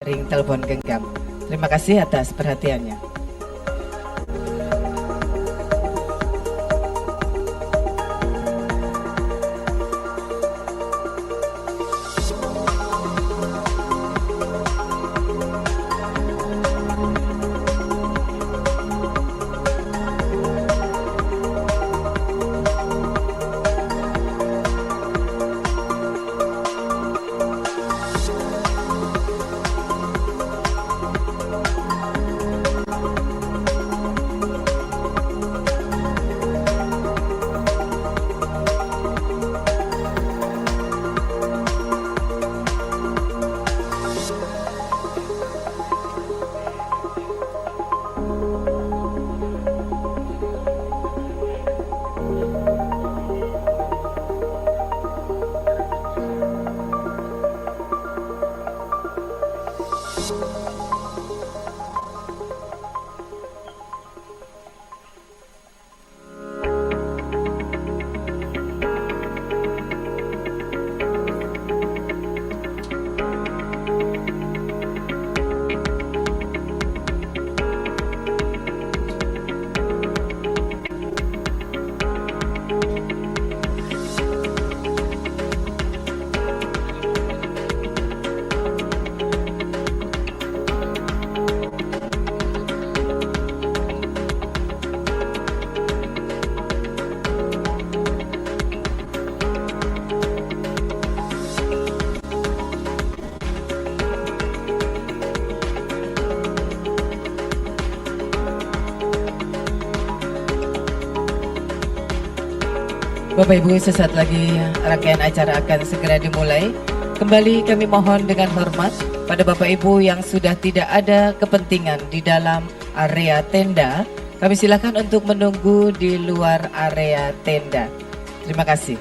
ring telepon genggam. Terima kasih atas perhatiannya. Bapak Ibu, sesaat lagi rangkaian acara akan segera dimulai. Kembali kami mohon dengan hormat pada Bapak Ibu yang sudah tidak ada kepentingan di dalam area tenda, kami silakan untuk menunggu di luar area tenda. Terima kasih.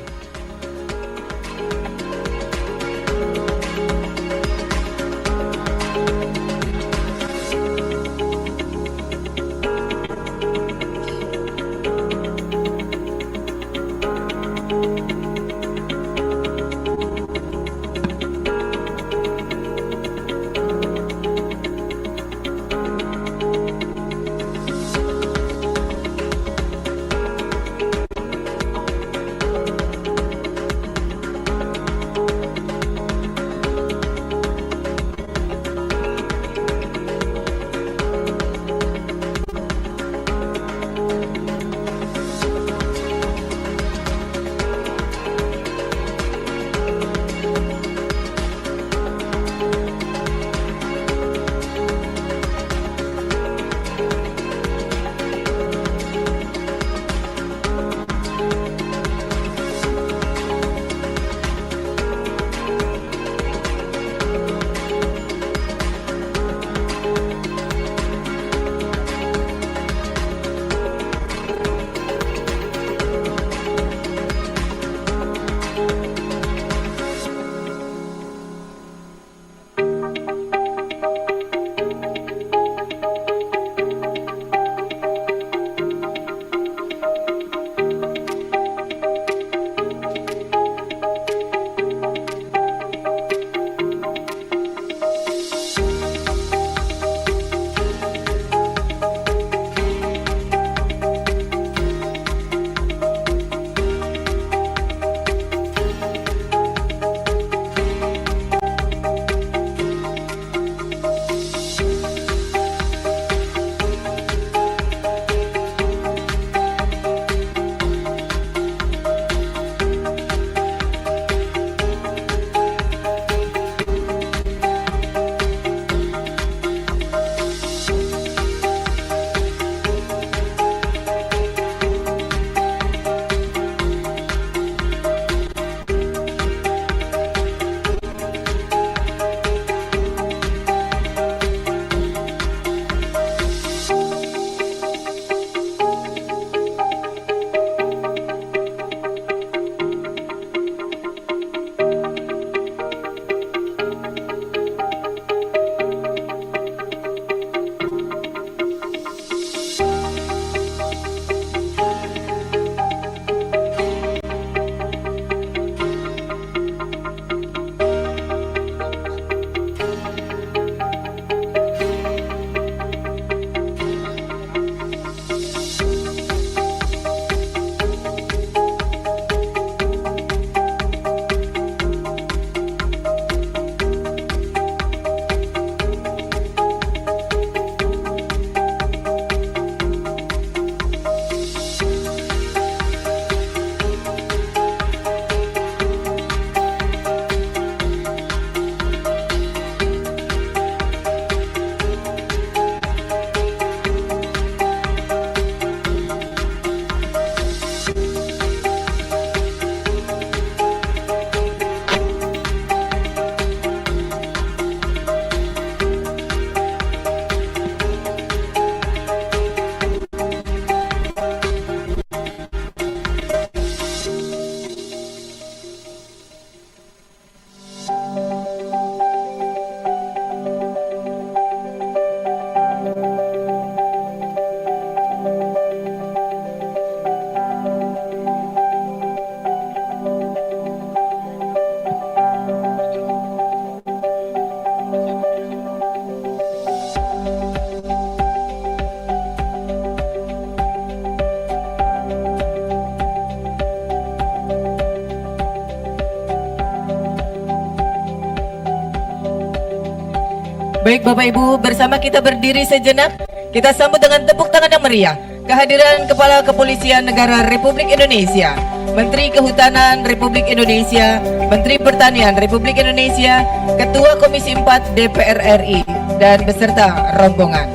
Baik Bapak Ibu, bersama kita berdiri sejenak. Kita sambut dengan tepuk tangan yang meriah kehadiran Kepala Kepolisian Negara Republik Indonesia, Menteri Kehutanan Republik Indonesia, Menteri Pertanian Republik Indonesia, Ketua Komisi 4 DPR RI, dan beserta rombongan.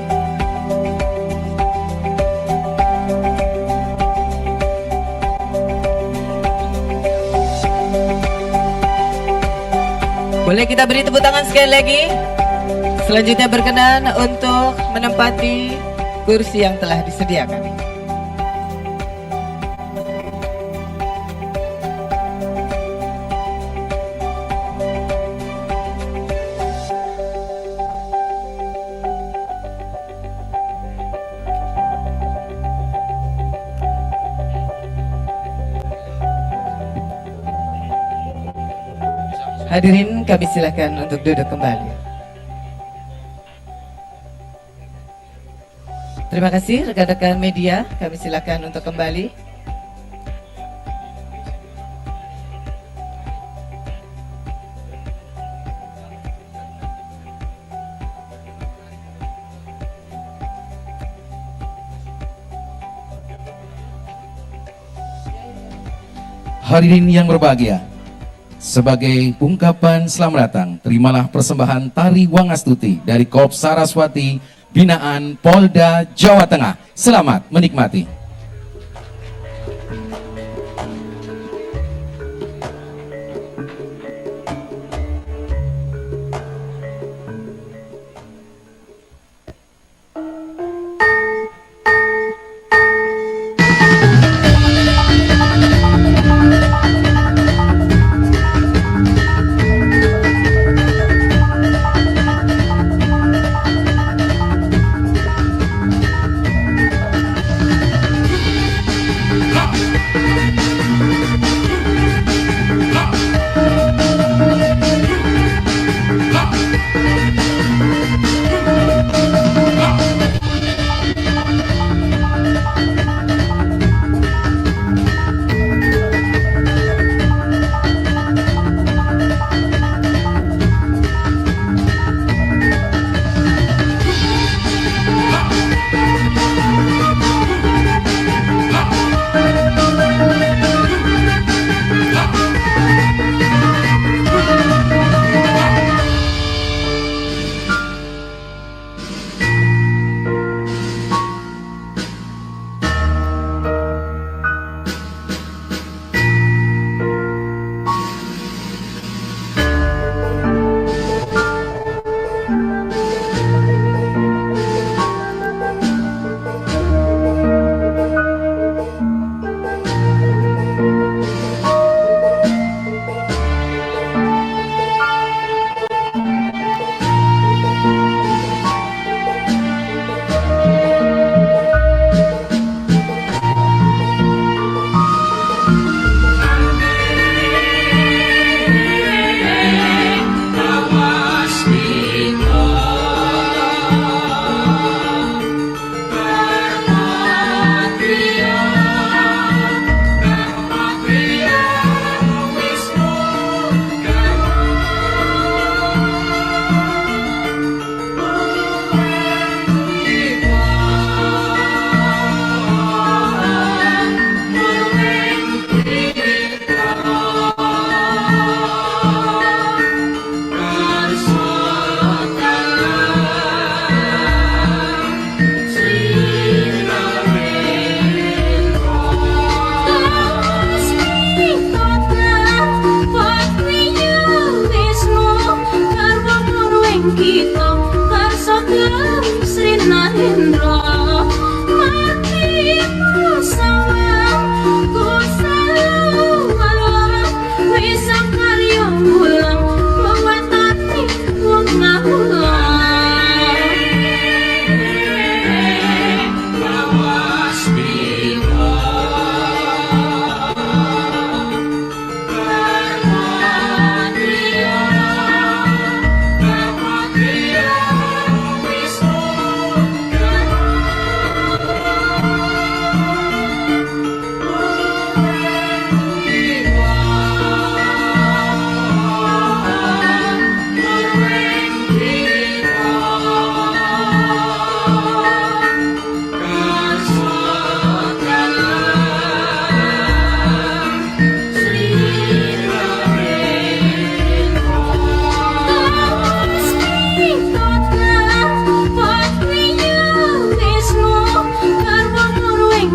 Boleh kita beri tepuk tangan sekali lagi. Selanjutnya berkenan untuk menempati kursi yang telah disediakan. Hadirin, kami silakan untuk duduk kembali. Terima kasih rekan-rekan media, kami silakan untuk kembali. Hadirin yang berbahagia, sebagai ungkapan selamat datang, terimalah persembahan Tari Wangastuti dari Korps Saraswati binaan Polda Jawa Tengah. Selamat menikmati.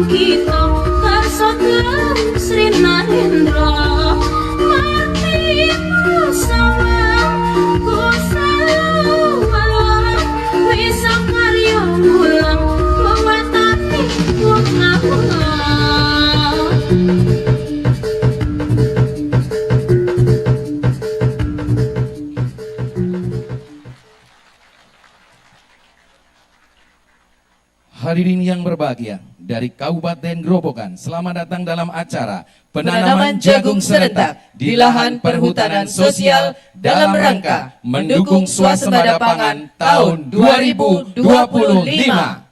kita kasagam Sri Narendra mati sawang kusawalang bisa karya ulang mewatani wong-wong. Hadirin yang berbahagia, dari Kabupaten Grobogan, selamat datang dalam acara penanaman jagung serentak di lahan perhutanan sosial dalam rangka mendukung swasembada pangan tahun 2025.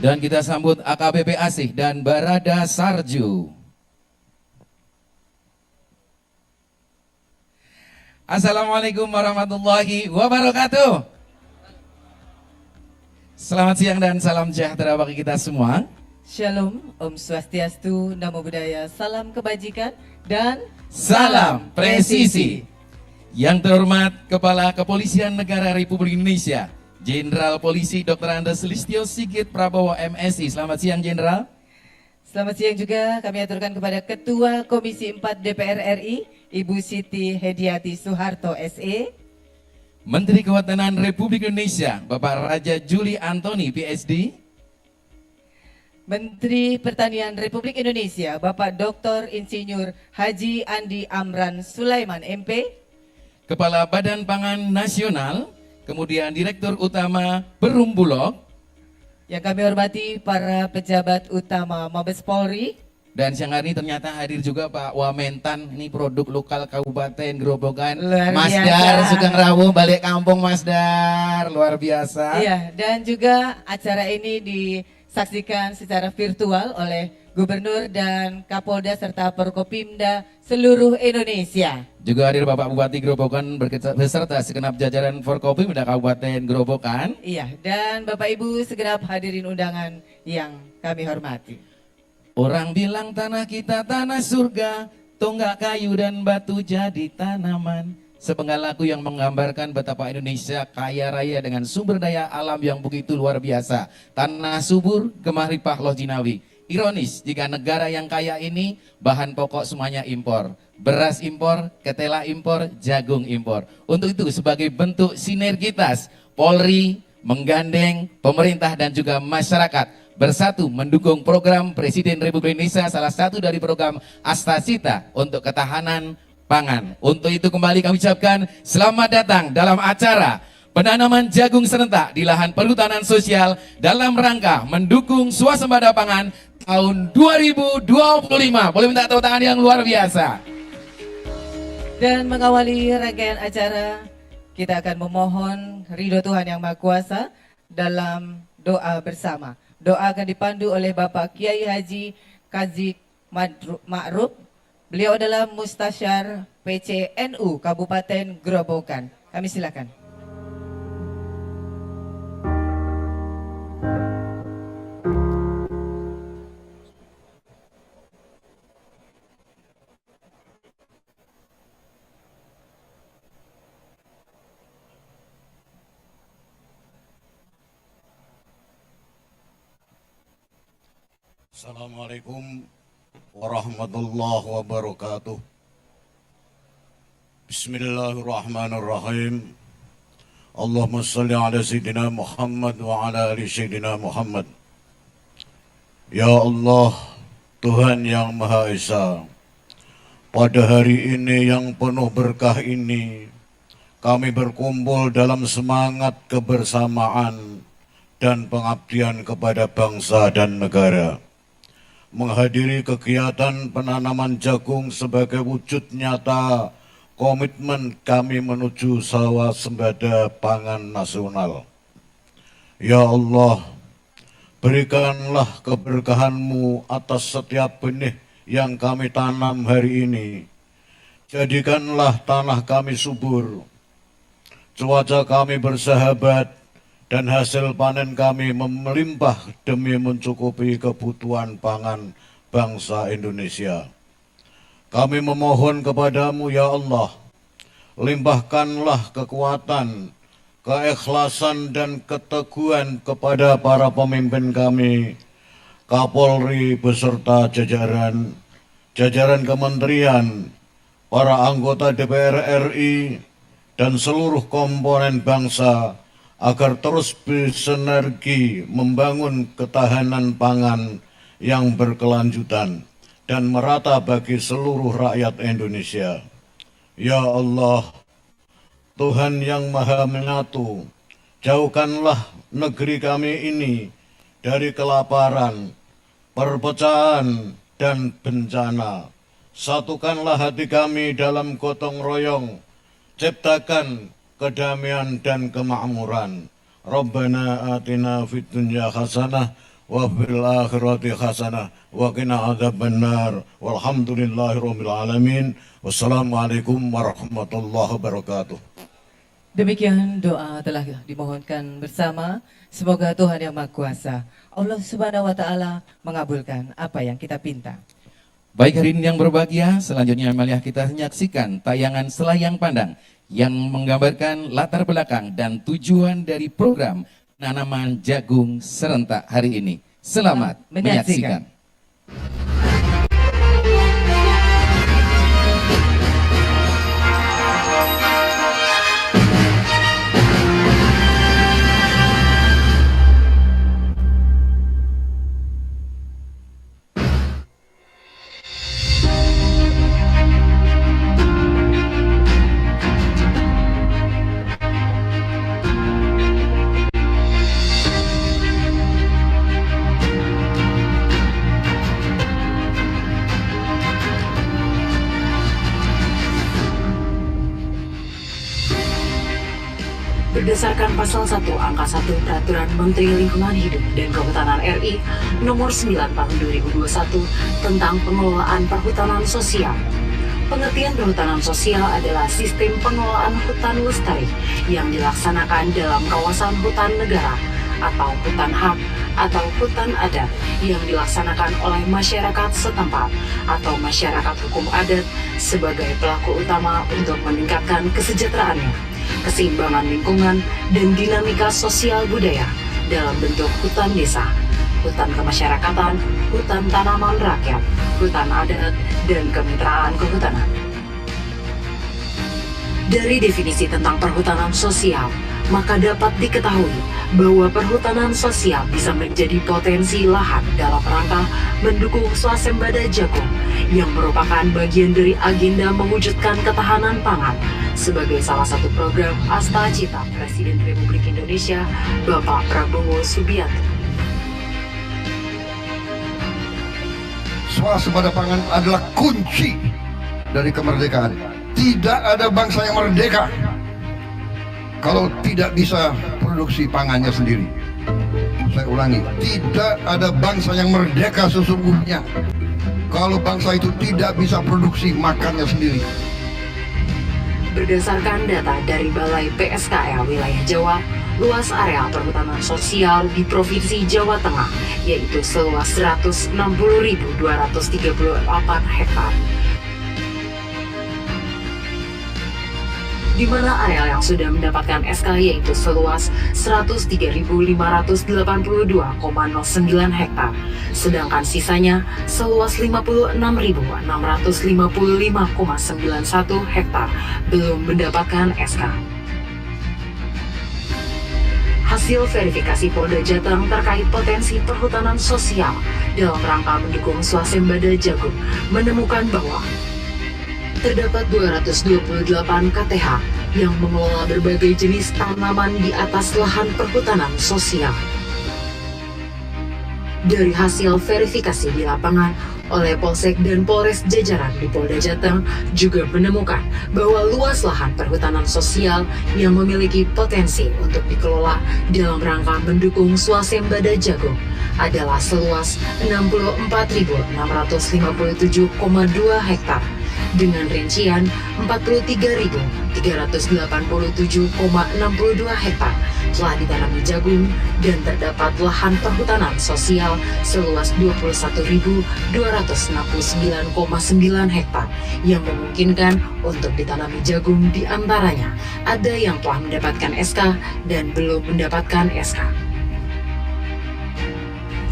Dan kita sambut AKBP Asih dan Barada Sarju. Assalamualaikum warahmatullahi wabarakatuh. Selamat siang dan salam sejahtera bagi kita semua. Shalom, Om Swastiastu, Namo Buddhaya, salam kebajikan dan Salam presisi. Yang terhormat Kepala Kepolisian Negara Republik Indonesia, Jenderal Polisi Dr. Andes Listio Sigit Prabowo MSI. Selamat siang Jenderal. Selamat siang juga kami aturkan kepada Ketua Komisi 4 DPR RI, Ibu Siti Hediati Soeharto SE. Menteri Kehutanan Republik Indonesia, Bapak Raja Juli Antoni PSD. Menteri Pertanian Republik Indonesia, Bapak Dr. Insinyur Haji Andi Amran Sulaiman MP. Kepala Badan Pangan Nasional, kemudian Direktur Utama Perum Bulog. Yang kami hormati para pejabat utama Mabes Polri. Dan siang hari ini ternyata hadir juga Pak Wamentan, ini produk lokal Kabupaten Grobogan. Luar Mas biasa. Dar Sugeng Rawu balik kampung Mas Dar, luar biasa. Iya, dan juga acara ini disaksikan secara virtual oleh Gubernur dan Kapolda serta Forkopimda seluruh Indonesia. Juga hadir Bapak Bupati Grobogan beserta segenap jajaran Forkopimda Kabupaten Grobogan. Iya, dan Bapak Ibu segenap hadirin undangan yang kami hormati. Orang bilang tanah kita tanah surga, tonggak kayu dan batu jadi tanaman. Sepenggal lagu yang menggambarkan betapa Indonesia kaya raya dengan sumber daya alam yang begitu luar biasa. Tanah subur, gemah ripah loh jinawi. Ironis jika negara yang kaya ini bahan pokok semuanya impor. Beras impor, ketela impor, jagung impor. Untuk itu sebagai bentuk sinergitas, Polri menggandeng pemerintah dan juga masyarakat bersatu mendukung program Presiden Republik Indonesia, salah satu dari program Astasita untuk ketahanan pangan. Untuk itu kembali kami ucapkan selamat datang dalam acara penanaman jagung serentak di lahan perhutanan sosial dalam rangka mendukung swasembada pangan tahun 2025. Boleh minta tepuk tangan yang luar biasa. Dan mengawali rangkaian acara, kita akan memohon ridho Tuhan Yang Maha Kuasa dalam doa bersama. Doa akan dipandu oleh Bapak Kiai Haji Kazik Ma'ruf. Beliau adalah Mustasyar PCNU Kabupaten Grobogan. Kami silakan. Assalamualaikum warahmatullahi wabarakatuh. Bismillahirrahmanirrahim. Allahumma salli ala Sayyidina Muhammad wa ala ali Sayyidina Muhammad. Ya Allah, Tuhan yang Maha Esa, pada hari ini yang penuh berkah ini, kami berkumpul dalam semangat kebersamaan dan pengabdian kepada bangsa dan negara. Menghadiri kegiatan penanaman jagung sebagai wujud nyata komitmen kami menuju swasembada pangan nasional. Ya Allah, berikanlah keberkahan-Mu atas setiap benih yang kami tanam hari ini. Jadikanlah tanah kami subur, cuaca kami bersahabat, dan hasil panen kami melimpah demi mencukupi kebutuhan pangan bangsa Indonesia. Kami memohon kepadamu ya Allah, limpahkanlah kekuatan, keikhlasan dan keteguhan kepada para pemimpin kami, Kapolri beserta jajaran kementerian, para anggota DPR RI, dan seluruh komponen bangsa agar terus bersinergi membangun ketahanan pangan yang berkelanjutan dan merata bagi seluruh rakyat Indonesia. Ya Allah, Tuhan yang Maha Menyatu, jauhkanlah negeri kami ini dari kelaparan, perpecahan, dan bencana. Satukanlah hati kami dalam gotong royong, ciptakan kedamaian dan kemakmuran. Rabbana atina fid dunya hasanah wa fil akhirati hasanah wa qina adzabannar. Walhamdulillahirabbil alamin. Wassalamualaikum warahmatullahi wabarakatuh. Demikian doa telah dimohonkan bersama. Semoga Tuhan Yang Maha Kuasa, Allah Subhanahu wa Ta'ala, mengabulkan apa yang kita pinta. Baik hadirin yang berbahagia, selanjutnya marilah kita menyaksikan tayangan Selayang Pandang yang menggambarkan latar belakang dan tujuan dari program penanaman jagung serentak hari ini. Selamat menyaksikan. Berdasarkan Pasal 1 Angka 1 Peraturan Menteri Lingkungan Hidup dan Kehutanan RI Nomor 9 Tahun 2021 tentang pengelolaan perhutanan sosial. Pengertian perhutanan sosial adalah sistem pengelolaan hutan lestari yang dilaksanakan dalam kawasan hutan negara atau hutan hak atau hutan adat yang dilaksanakan oleh masyarakat setempat atau masyarakat hukum adat sebagai pelaku utama untuk meningkatkan kesejahteraannya, keseimbangan lingkungan, dan dinamika sosial budaya dalam bentuk hutan desa, hutan kemasyarakatan, hutan tanaman rakyat, hutan adat, dan kemitraan kehutanan. Dari definisi tentang perhutanan sosial, maka dapat diketahui bahwa perhutanan sosial bisa menjadi potensi lahan dalam rangka mendukung swasembada jagung yang merupakan bagian dari agenda mewujudkan ketahanan pangan sebagai salah satu program Asta Cita Presiden Republik Indonesia Bapak Prabowo Subianto. Swasembada pangan adalah kunci dari kemerdekaan. Tidak ada bangsa yang merdeka kalau tidak bisa produksi pangannya sendiri. Saya ulangi, tidak ada bangsa yang merdeka sesungguhnya kalau bangsa itu tidak bisa produksi makannya sendiri. Berdasarkan data dari Balai PSKL Wilayah Jawa, luas area perhutanan sosial di Provinsi Jawa Tengah yaitu seluas 160.238 hektar. Di mana area yang sudah mendapatkan SK yaitu seluas 103.582,09 hektar, sedangkan sisanya seluas 56.655,91 hektar belum mendapatkan SK. Hasil verifikasi Polda Jateng terkait potensi perhutanan sosial dalam rangka mendukung swasembada jagung menemukan bahwa terdapat 228 KTH yang mengelola berbagai jenis tanaman di atas lahan perhutanan sosial. Dari hasil verifikasi di lapangan oleh Polsek dan Polres jajaran di Polda Jateng juga menemukan bahwa luas lahan perhutanan sosial yang memiliki potensi untuk dikelola dalam rangka mendukung swasembada jagung adalah seluas 64.657,2 hektar dengan rincian 43.387,62 hektar telah ditanami jagung dan terdapat lahan perhutanan sosial seluas 21.269,9 hektar yang memungkinkan untuk ditanami jagung, di antaranya ada yang telah mendapatkan SK dan belum mendapatkan SK.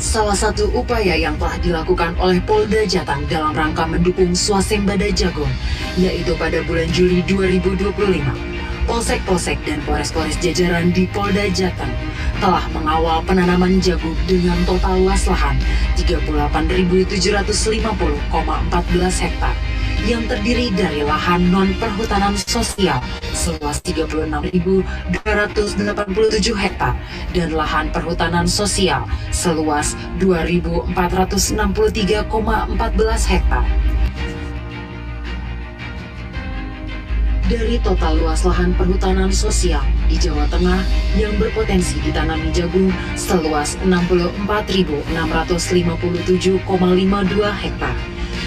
Salah satu upaya yang telah dilakukan oleh Polda Jateng dalam rangka mendukung swasembada jagung, yaitu pada bulan Juli 2025, Polsek-polsek dan Polres-polres jajaran di Polda Jateng telah mengawal penanaman jagung dengan total luas lahan 38.750,14 hektar yang terdiri dari lahan non-perhutanan sosial seluas 36.287 hektar dan lahan perhutanan sosial seluas 2.463,14 hektar. Dari total luas lahan perhutanan sosial di Jawa Tengah yang berpotensi ditanami jagung seluas 64.657,52 hektar,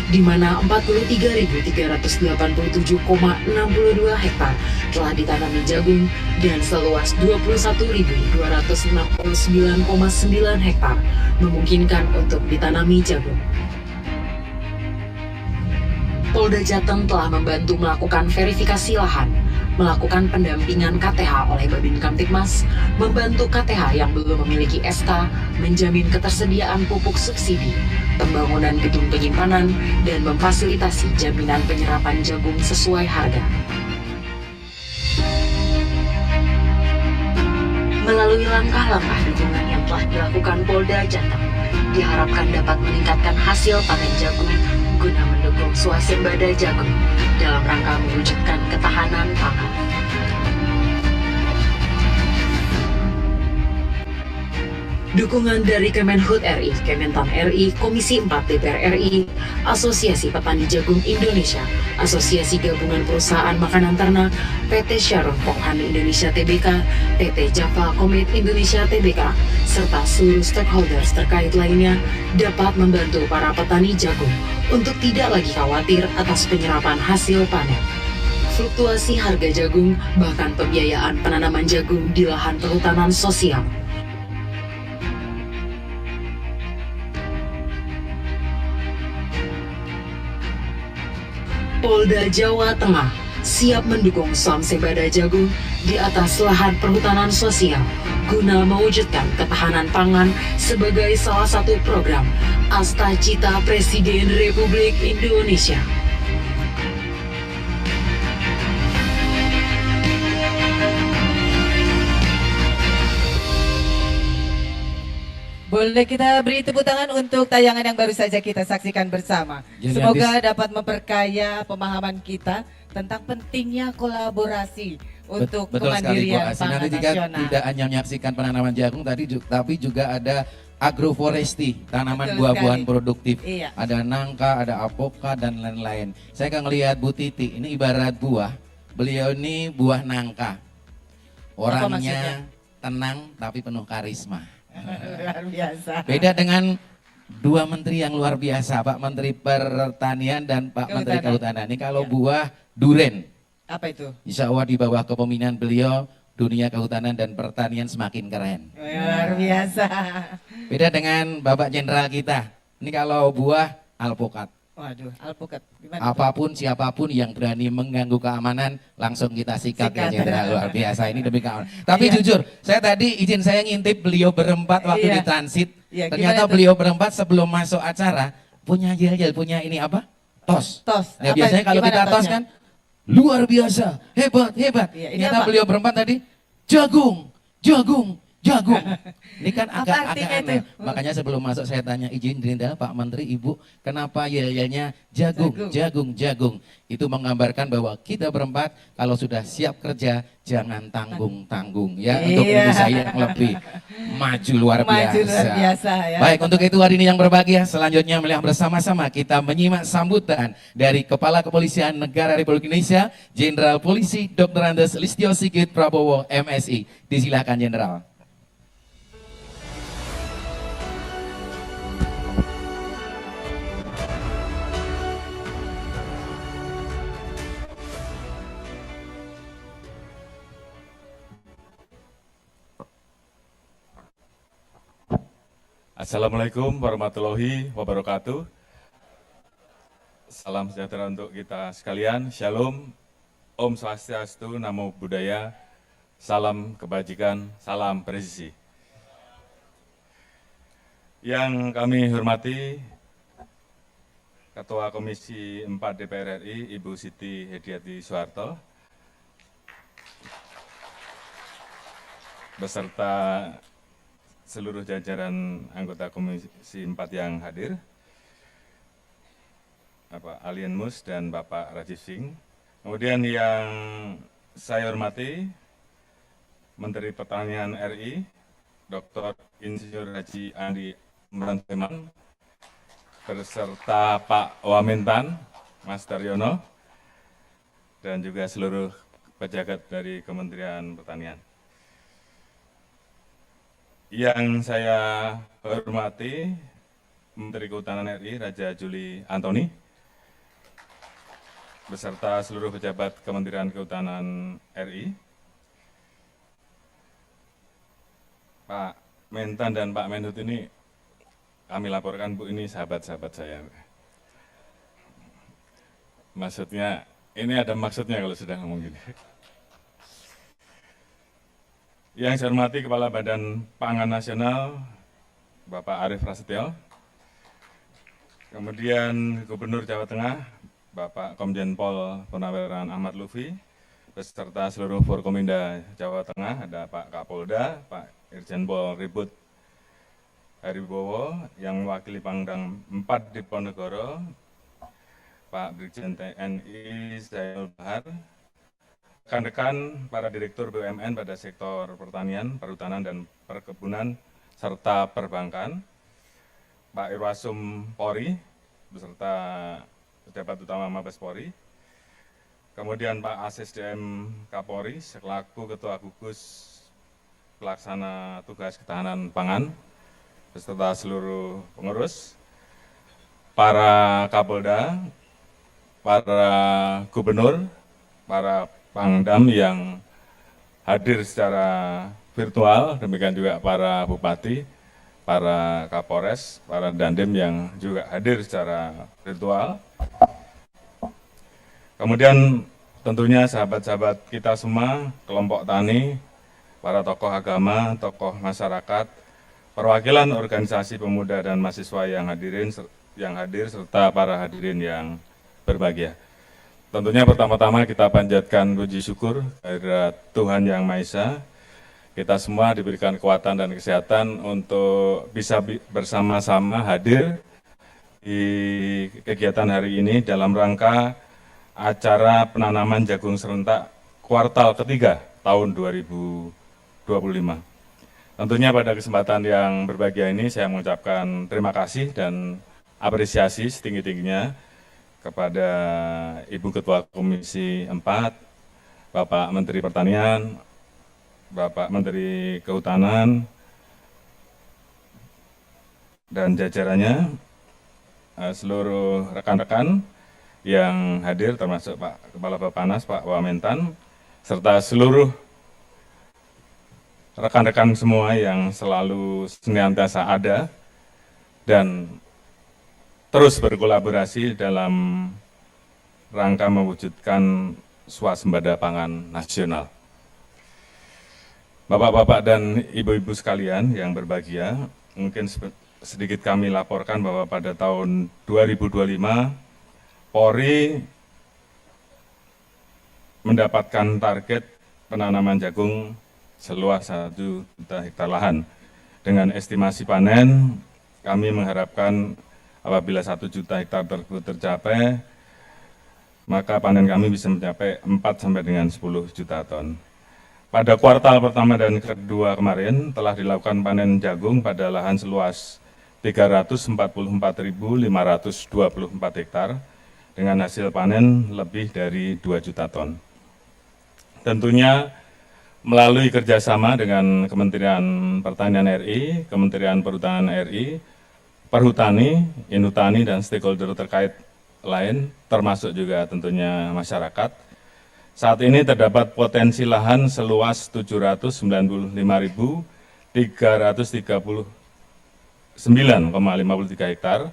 di mana 43.387,62 hektar telah ditanami jagung dan seluas 21.269,9 hektar memungkinkan untuk ditanami jagung. Polda Jateng telah membantu melakukan verifikasi lahan, melakukan pendampingan KTH oleh Babin Kamtibmas, membantu KTH yang belum memiliki SK, menjamin ketersediaan pupuk subsidi, pembangunan gedung penyimpanan, dan memfasilitasi jaminan penyerapan jagung sesuai harga. Melalui langkah-langkah dukungan yang telah dilakukan Polda Jateng, diharapkan dapat meningkatkan hasil panen jagung guna mendukung swasembada jagung dalam rangka mewujudkan ketahanan pangan. Dukungan dari Kemenhub RI, Kementan RI, Komisi 4 DPR RI, Asosiasi Petani Jagung Indonesia, Asosiasi Gabungan Perusahaan Makanan Ternak, PT Sharon Pokhani Indonesia Tbk, PT Java Komit Indonesia Tbk, serta seluruh stakeholders terkait lainnya dapat membantu para petani jagung untuk tidak lagi khawatir atas penyerapan hasil panen. Fluktuasi harga jagung, bahkan pembiayaan penanaman jagung di lahan perhutanan sosial. Polda Jawa Tengah siap mendukung swasembada jagung di atas lahan perhutanan sosial guna mewujudkan ketahanan pangan sebagai salah satu program Asta Cita Presiden Republik Indonesia. Boleh kita beri tepuk tangan untuk tayangan yang baru saja kita saksikan bersama. Jadi Semoga dapat memperkaya pemahaman kita tentang pentingnya kolaborasi untuk Betul sekali Bu kemandirian Asi. pangan Nanti jika nasional. tidak hanya menyaksikan penanaman jagung tapi juga ada agroforestry, tanaman Betul buah-buahan sekali. produktif. Iya. Ada nangka, ada apokat dan lain-lain. Saya akan melihat Bu Titi, ini ibarat buah. Beliau ini buah nangka. maksudnya? Orangnya tenang tapi penuh karisma. Luar biasa. Beda dengan dua menteri yang luar biasa, Pak Menteri Pertanian dan Pak Menteri Kehutanan. Ini kalau Iya. buah duren, Apa itu? insya Allah di bawah kepemimpinan beliau, dunia kehutanan dan pertanian semakin keren. Luar biasa. Beda dengan Bapak Jenderal kita, ini kalau buah alpukat. Waduh, alpukat. Gimana? Apapun siapapun yang berani mengganggu keamanan, langsung kita sikat ya Sikat. Jenderal, luar biasa ini demi keamanan. Tapi Iya. jujur, saya tadi izin saya ngintip beliau berempat waktu Iya. di transit. Iya, Ternyata gimana tuh? beliau berempat sebelum masuk acara punya yel-yel, punya ini apa? Tos. Tos. Ya Apa- biasanya kalau gimana kita tos tosnya? kan luar biasa, hebat, hebat. Iya, ini Ternyata apa? beliau berempat tadi jagung, jagung, jagung. Ini kan Apa agak artinya aneh. itu? Makanya sebelum masuk saya tanya izin Dinda, Pak Menteri, Ibu, kenapa yel-yelnya jagung, jagung, jagung? Itu menggambarkan bahwa kita berempat kalau sudah siap kerja jangan tanggung-tanggung ya, untuk Iya. Indonesia yang lebih maju luar Maju biasa. luar biasa ya. Baik, untuk itu hari ini yang berbahagia, selanjutnya melihat bersama-sama kita menyimak sambutan dari Kepala Kepolisian Negara Republik Indonesia, Jenderal Polisi Dr. Andes Listio Sigit Prabowo, MSI. Disilakan Jenderal. Assalamualaikum warahmatullahi wabarakatuh. Salam sejahtera untuk kita sekalian. Shalom, Om Swastiastu, Namo Buddhaya, salam kebajikan, salam presisi. Yang kami hormati Ketua Komisi 4 DPR RI, Ibu Siti Hediati Soeharto, beserta seluruh jajaran anggota Komisi 4 yang hadir, Bapak Alien Mus dan Bapak Rajiv Singh. Kemudian yang saya hormati Menteri Pertanian RI, Dr. Insinyur Haji Andi Imran, beserta Pak Wamentan, Mas Daryono, dan juga seluruh pejabat dari Kementerian Pertanian. Yang saya hormati Menteri Kehutanan RI Raja Juli Antoni beserta seluruh pejabat Kementerian Kehutanan RI, Pak Mentan dan Pak Menhut ini kami laporkan, Bu, ini sahabat-sahabat saya. Maksudnya, ini ada maksudnya kalau sudah ngomong gini. Yang saya hormati Kepala Badan Pangan Nasional, Bapak Arief Prasetyo. Kemudian Gubernur Jawa Tengah, Bapak Komjen Pol Purnaweran Ahmad Lutfi, beserta seluruh Forkominda Jawa Tengah, ada Pak Kapolda, Pak Irjen Pol Ribut Haribowo, yang mewakili Pangdam 4 Diponegoro, Pak Brigjen TNI Zainul Bahar, rekan-rekan para direktur BUMN pada sektor pertanian, perhutanan, dan perkebunan, serta perbankan, Pak Irwasum Polri, beserta pejabat utama Mabes Polri, kemudian Pak ASSDM Kapolri, selaku Ketua Gugus Pelaksana Tugas Ketahanan Pangan, beserta seluruh pengurus, para Kapolda, para Gubernur, para Pangdam yang hadir secara virtual, demikian juga para Bupati, para Kapolres, para Dandim yang juga hadir secara virtual. Kemudian tentunya sahabat-sahabat kita semua, kelompok tani, para tokoh agama, tokoh masyarakat, perwakilan organisasi pemuda dan mahasiswa yang hadir, serta para hadirin yang berbahagia. Tentunya pertama-tama kita panjatkan puji syukur kehadirat Tuhan Yang Maha Esa. Kita semua diberikan kekuatan dan kesehatan untuk bisa bersama-sama hadir di kegiatan hari ini dalam rangka acara penanaman jagung serentak kuartal ketiga tahun 2025. Tentunya pada kesempatan yang berbahagia ini saya mengucapkan terima kasih dan apresiasi setinggi-tingginya kepada Ibu Ketua Komisi 4, Bapak Menteri Pertanian, Bapak Menteri Kehutanan, dan jajarannya, seluruh rekan-rekan yang hadir, termasuk Pak Kepala Bapanas, Pak Wamentan, serta seluruh rekan-rekan semua yang selalu senantiasa ada dan terus berkolaborasi dalam rangka mewujudkan swasembada pangan nasional. Bapak-bapak dan ibu-ibu sekalian yang berbahagia, mungkin sedikit kami laporkan bahwa pada tahun 2025, Polri mendapatkan target penanaman jagung seluas 1 juta hektar lahan. Dengan estimasi panen, kami mengharapkan apabila 1 juta hektar tersebut tercapai, maka panen kami bisa mencapai 4 sampai dengan 10 juta ton. Pada kuartal pertama dan kedua kemarin telah dilakukan panen jagung pada lahan seluas 344.524 hektar dengan hasil panen lebih dari 2 juta ton. Tentunya melalui kerjasama dengan Kementerian Pertanian RI, Kementerian Perhutanan RI, Perhutani, Inhutani, dan stakeholder terkait lain, termasuk juga tentunya masyarakat. Saat ini terdapat potensi lahan seluas 795.339,53 hektar,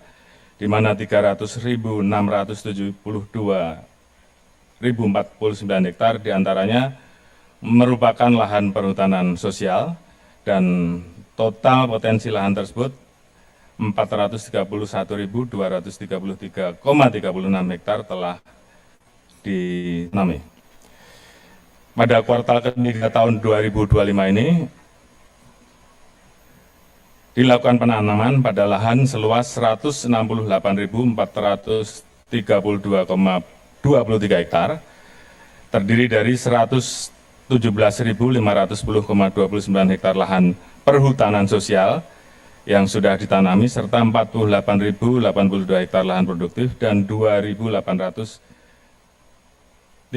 di mana 300.672.049 hektar diantaranya merupakan lahan perhutanan sosial, dan total potensi lahan tersebut 431.233,36 hektar telah ditanami. Pada kuartal ketiga tahun 2025 ini dilakukan penanaman pada lahan seluas 168.432,23 hektar, terdiri dari 117.510,29 hektar lahan perhutanan sosial yang sudah ditanami, serta 48.082 hektar lahan produktif dan 2.839,54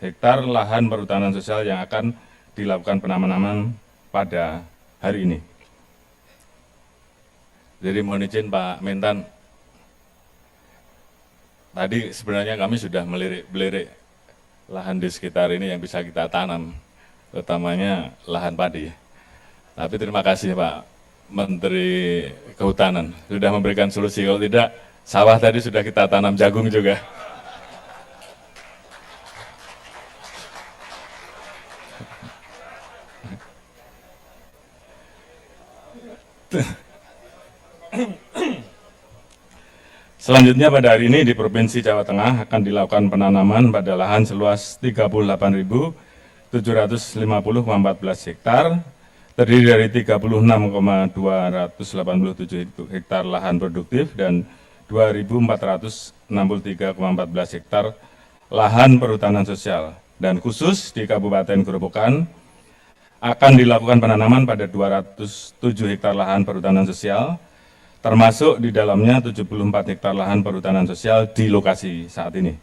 hektar lahan perhutanan sosial yang akan dilakukan penanaman pada hari ini. Jadi mohon izin Pak Mentan, tadi sebenarnya kami sudah melirik-belirik lahan di sekitar ini yang bisa kita tanam, utamanya lahan padi. Tapi terima kasih Pak Menteri Kehutanan sudah memberikan solusi. Kalau tidak, sawah tadi sudah kita tanam jagung juga. Selanjutnya pada hari ini di Provinsi Jawa Tengah akan dilakukan penanaman pada lahan seluas 38.750,14 hektar, terdiri dari 36,287 hektar lahan produktif dan 2.463,14 hektar lahan perhutanan sosial. Dan khusus di Kabupaten Gerobokan akan dilakukan penanaman pada 207 hektar lahan perhutanan sosial, termasuk di dalamnya 74 hektar lahan perhutanan sosial di lokasi saat ini.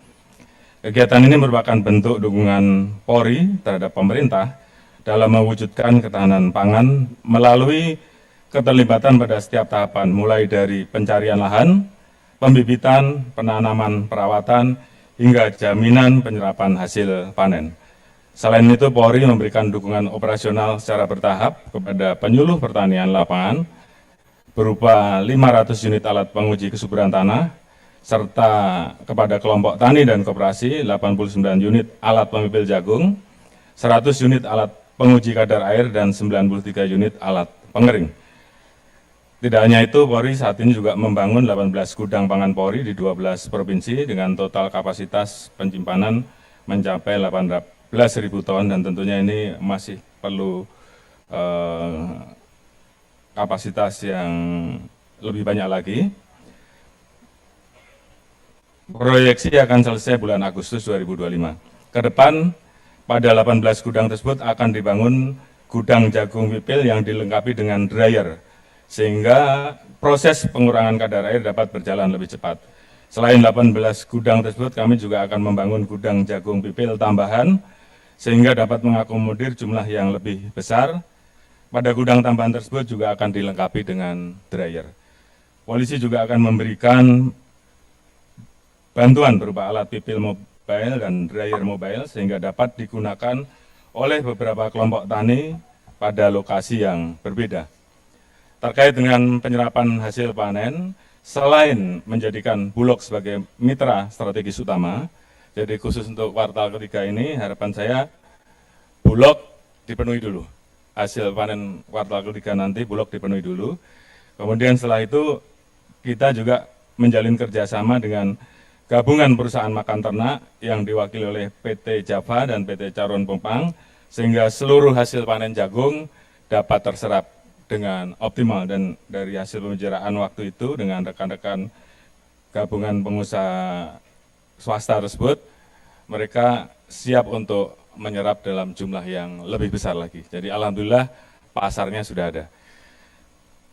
Kegiatan ini merupakan bentuk dukungan Polri terhadap pemerintah dalam mewujudkan ketahanan pangan melalui keterlibatan pada setiap tahapan, mulai dari pencarian lahan, pembibitan, penanaman, perawatan, hingga jaminan penyerapan hasil panen. Selain itu, Polri memberikan dukungan operasional secara bertahap kepada penyuluh pertanian lapangan, berupa 500 unit alat penguji kesuburan tanah, serta kepada kelompok tani dan koperasi 89 unit alat pemipil jagung, 100 unit alat penguji kadar air, dan 93 unit alat pengering. Tidak hanya itu, Polri saat ini juga membangun 18 gudang pangan Polri di 12 provinsi dengan total kapasitas penyimpanan mencapai 18.000 ton, dan tentunya ini masih perlu kapasitas yang lebih banyak lagi. Proyeksi akan selesai bulan Agustus 2025. Ke depan, pada 18 gudang tersebut akan dibangun gudang jagung pipil yang dilengkapi dengan dryer, sehingga proses pengurangan kadar air dapat berjalan lebih cepat. Selain 18 gudang tersebut, kami juga akan membangun gudang jagung pipil tambahan, sehingga dapat mengakomodir jumlah yang lebih besar. Pada gudang tambahan tersebut juga akan dilengkapi dengan dryer. Polisi juga akan memberikan bantuan berupa alat pipil mobile dan dryer mobile sehingga dapat digunakan oleh beberapa kelompok tani pada lokasi yang berbeda. Terkait dengan penyerapan hasil panen, selain menjadikan Bulog sebagai mitra strategis utama, jadi khusus untuk kuartal ketiga ini harapan saya Bulog dipenuhi dulu. Hasil panen kuartal ketiga nanti Bulog dipenuhi dulu. Kemudian setelah itu kita juga menjalin kerjasama dengan gabungan perusahaan makan ternak yang diwakili oleh PT Java dan PT Caron Pempang, sehingga seluruh hasil panen jagung dapat terserap dengan optimal. Dan dari hasil pembicaraan waktu itu dengan rekan-rekan gabungan pengusaha swasta tersebut, mereka siap untuk menyerap dalam jumlah yang lebih besar lagi. Jadi alhamdulillah pasarnya sudah ada.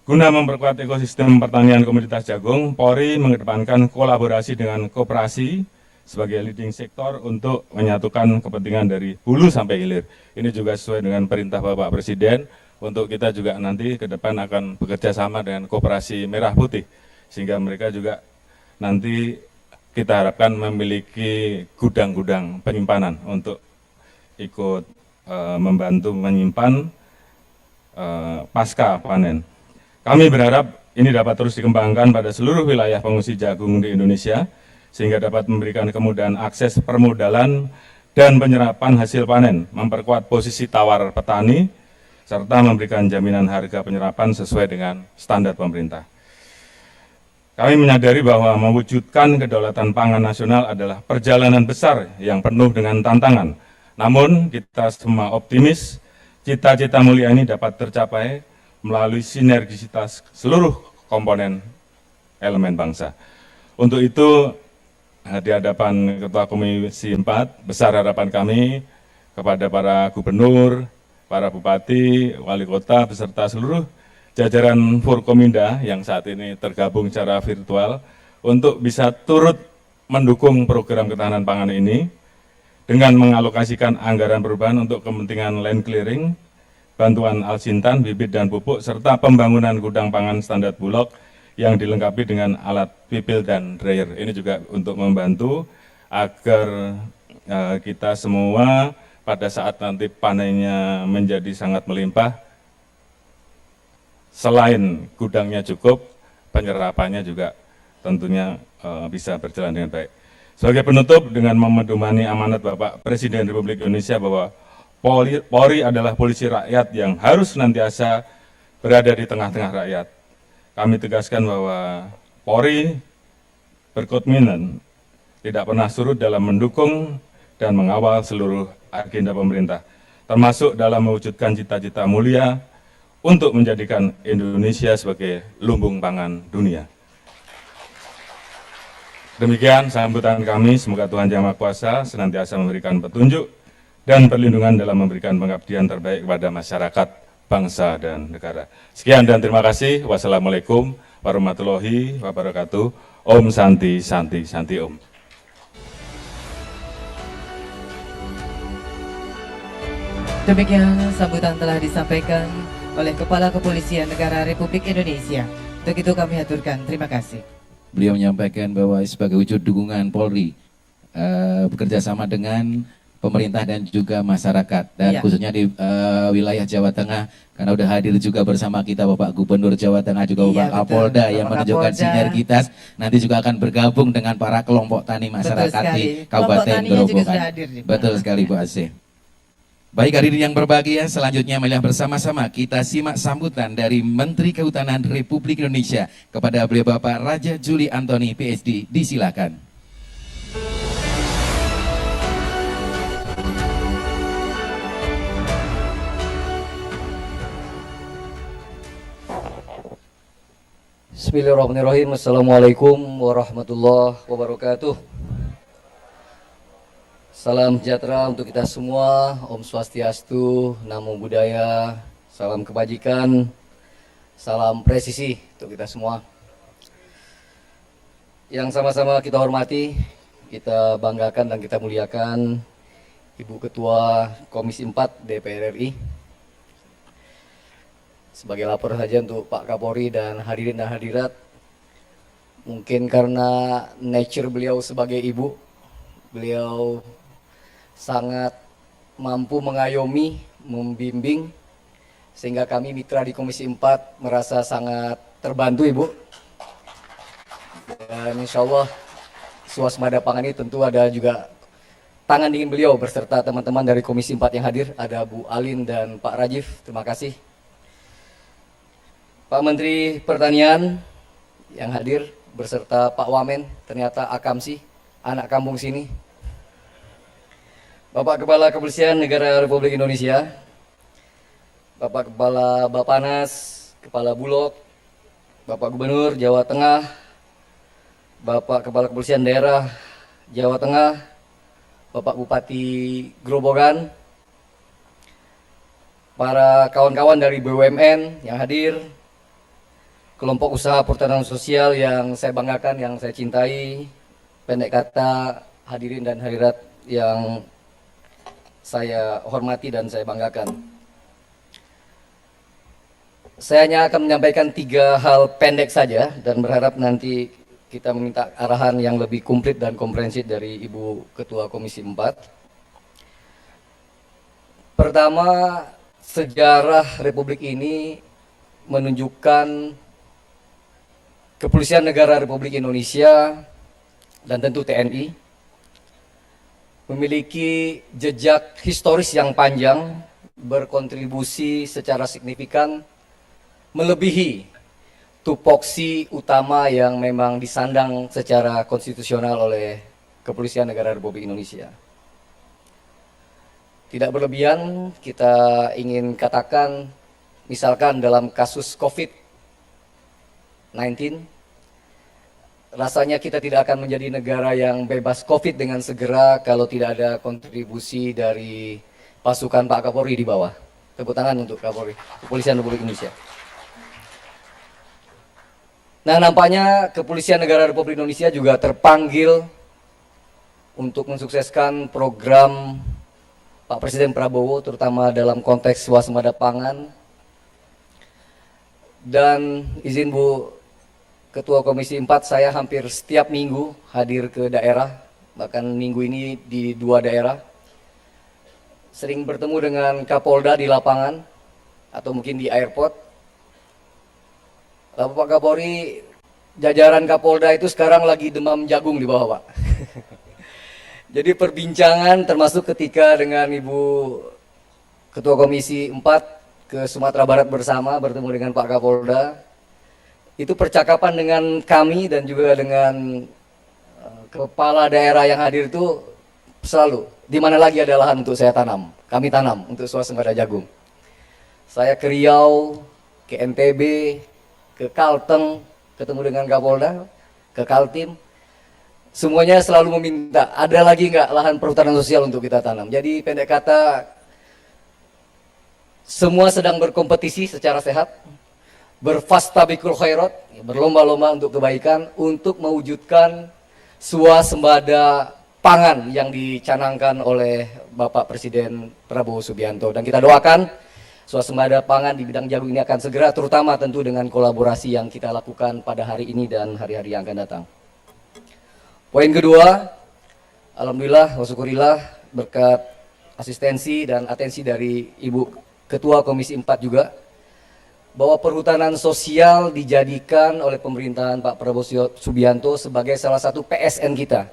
Guna memperkuat ekosistem pertanian komoditas jagung, Polri mengedepankan kolaborasi dengan koperasi sebagai leading sektor untuk menyatukan kepentingan dari hulu sampai hilir. Ini juga sesuai dengan perintah Bapak Presiden untuk kita juga nanti ke depan akan bekerja sama dengan koperasi merah putih, sehingga mereka juga nanti kita harapkan memiliki gudang-gudang penyimpanan untuk ikut membantu menyimpan pasca panen. Kami berharap ini dapat terus dikembangkan pada seluruh wilayah pengungsi jagung di Indonesia, sehingga dapat memberikan kemudahan akses permodalan dan penyerapan hasil panen, memperkuat posisi tawar petani, serta memberikan jaminan harga penyerapan sesuai dengan standar pemerintah. Kami menyadari bahwa mewujudkan kedaulatan pangan nasional adalah perjalanan besar yang penuh dengan tantangan. Namun kita semua optimis, cita-cita mulia ini dapat tercapai melalui sinergisitas seluruh komponen elemen bangsa. Untuk itu, di hadapan Ketua Komisi 4, besar harapan kami kepada para gubernur, para bupati, wali kota, beserta seluruh jajaran Forkominda yang saat ini tergabung secara virtual untuk bisa turut mendukung program ketahanan pangan ini dengan mengalokasikan anggaran perubahan untuk kepentingan land clearing, bantuan alsintan, bibit dan pupuk, serta pembangunan gudang pangan standar Bulog yang dilengkapi dengan alat pipil dan dryer. Ini juga untuk membantu agar kita semua pada saat nanti panennya menjadi sangat melimpah, selain gudangnya cukup, penyerapannya juga tentunya bisa berjalan dengan baik. Sebagai penutup, dengan memedomani amanat Bapak Presiden Republik Indonesia bahwa Polri adalah polisi rakyat yang harus senantiasa berada di tengah-tengah rakyat. Kami tegaskan bahwa Polri berkomitmen tidak pernah surut dalam mendukung dan mengawal seluruh agenda pemerintah, termasuk dalam mewujudkan cita-cita mulia untuk menjadikan Indonesia sebagai lumbung pangan dunia. Demikian sambutan kami, semoga Tuhan Yang Maha Kuasa senantiasa memberikan petunjuk dan perlindungan dalam memberikan pengabdian terbaik kepada masyarakat, bangsa, dan negara. Sekian dan terima kasih. Wassalamualaikum warahmatullahi wabarakatuh. Om Santi, Santi, Santi Om. Demikian sambutan telah disampaikan oleh Kepala Kepolisian Negara Republik Indonesia. Untuk itu kami haturkan terima kasih. Beliau menyampaikan bahwa sebagai wujud dukungan Polri bekerja sama dengan pemerintah dan juga masyarakat, dan khususnya di wilayah Jawa Tengah, karena udah hadir juga bersama kita Bapak Gubernur Jawa Tengah, juga Bapak Kapolda yang menunjukkan sinergitas, nanti juga akan bergabung dengan para kelompok tani masyarakat di Kabupaten Gerobokan. Betul sekali Bu Aceh. Baik, hadirin yang berbahagia, selanjutnya marilah bersama-sama kita simak sambutan dari Menteri Kehutanan Republik Indonesia kepada beliau Bapak Raja Juli Antoni PhD. Disilakan. Bismillahirrahmanirrahim. Assalamualaikum warahmatullahi wabarakatuh. Salam sejahtera untuk kita semua. Om Swastiastu, Namo Buddhaya, salam kebajikan, salam presisi untuk kita semua. Yang sama-sama kita hormati, kita banggakan dan kita muliakan Ibu Ketua Komisi 4 DPR RI. Sebagai lapor saja untuk Pak Kapolri dan hadirin dan hadirat, mungkin karena nature beliau sebagai ibu, beliau sangat mampu mengayomi, membimbing, sehingga kami mitra di Komisi 4 merasa sangat terbantu Ibu. Dan insya Allah suasembada pangan ini tentu ada juga tangan dingin beliau berserta teman-teman dari Komisi 4 yang hadir, ada Bu Alin dan Pak Rajif, terima kasih. Pak Menteri Pertanian yang hadir berserta Pak Wamen, ternyata Akamsi, anak kampung sini, Bapak Kepala Kepolisian Negara Republik Indonesia, Bapak Kepala Bapanas, Kepala Bulog, Bapak Gubernur Jawa Tengah, Bapak Kepala Kepolisian Daerah Jawa Tengah, Bapak Bupati Grobogan, para kawan-kawan dari BUMN yang hadir, kelompok usaha perhutanan sosial yang saya banggakan, yang saya cintai, pendek kata hadirin dan hadirat yang saya hormati dan saya banggakan. Saya hanya akan menyampaikan 3 hal pendek saja dan berharap nanti kita meminta arahan yang lebih komplit dan komprehensif dari Ibu Ketua Komisi 4. Pertama, sejarah Republik ini menunjukkan Kepolisian Negara Republik Indonesia dan tentu TNI memiliki jejak historis yang panjang, berkontribusi secara signifikan melebihi tupoksi utama yang memang disandang secara konstitusional oleh Kepolisian Negara Republik Indonesia. Tidak berlebihan kita ingin katakan, misalkan dalam kasus COVID-19, rasanya kita tidak akan menjadi negara yang bebas COVID dengan segera kalau tidak ada kontribusi dari pasukan Pak Kapolri di bawah. Tepuk tangan untuk Kapolri, Kepolisian Republik Indonesia. Nah, nampaknya Kepolisian Negara Republik Indonesia juga terpanggil untuk mensukseskan program Pak Presiden Prabowo, terutama dalam konteks swasembada pangan. Dan izin Bu Ketua Komisi 4, saya hampir setiap minggu hadir ke daerah, bahkan minggu ini di 2 daerah. Sering bertemu dengan Kapolda di lapangan, atau mungkin di airport. Lalu Pak Kapolri, jajaran Kapolda itu sekarang lagi demam jagung di bawah, Pak. Jadi perbincangan termasuk ketika dengan Ibu Ketua Komisi 4 ke Sumatera Barat bersama bertemu dengan Pak Kapolda, itu percakapan dengan kami dan juga dengan kepala daerah yang hadir itu selalu, di mana lagi ada lahan untuk saya tanam, kami tanam untuk swasembada jagung. Saya ke Riau, ke NTB, ke Kalteng, ketemu dengan Kapolda, ke Kaltim. Semuanya selalu meminta, ada lagi nggak lahan perhutanan sosial untuk kita tanam. Jadi pendek kata, semua sedang berkompetisi secara sehat, berfastabikul khairat, berlomba-lomba untuk kebaikan, untuk mewujudkan swasembada pangan yang dicanangkan oleh Bapak Presiden Prabowo Subianto. Dan kita doakan swasembada pangan di bidang jagung ini akan segera, terutama tentu dengan kolaborasi yang kita lakukan pada hari ini dan hari-hari yang akan datang. Poin kedua, alhamdulillah wa syukurillah berkat asistensi dan atensi dari Ibu Ketua Komisi 4 juga, bahwa perhutanan sosial dijadikan oleh pemerintahan Pak Prabowo Subianto sebagai salah satu PSN kita.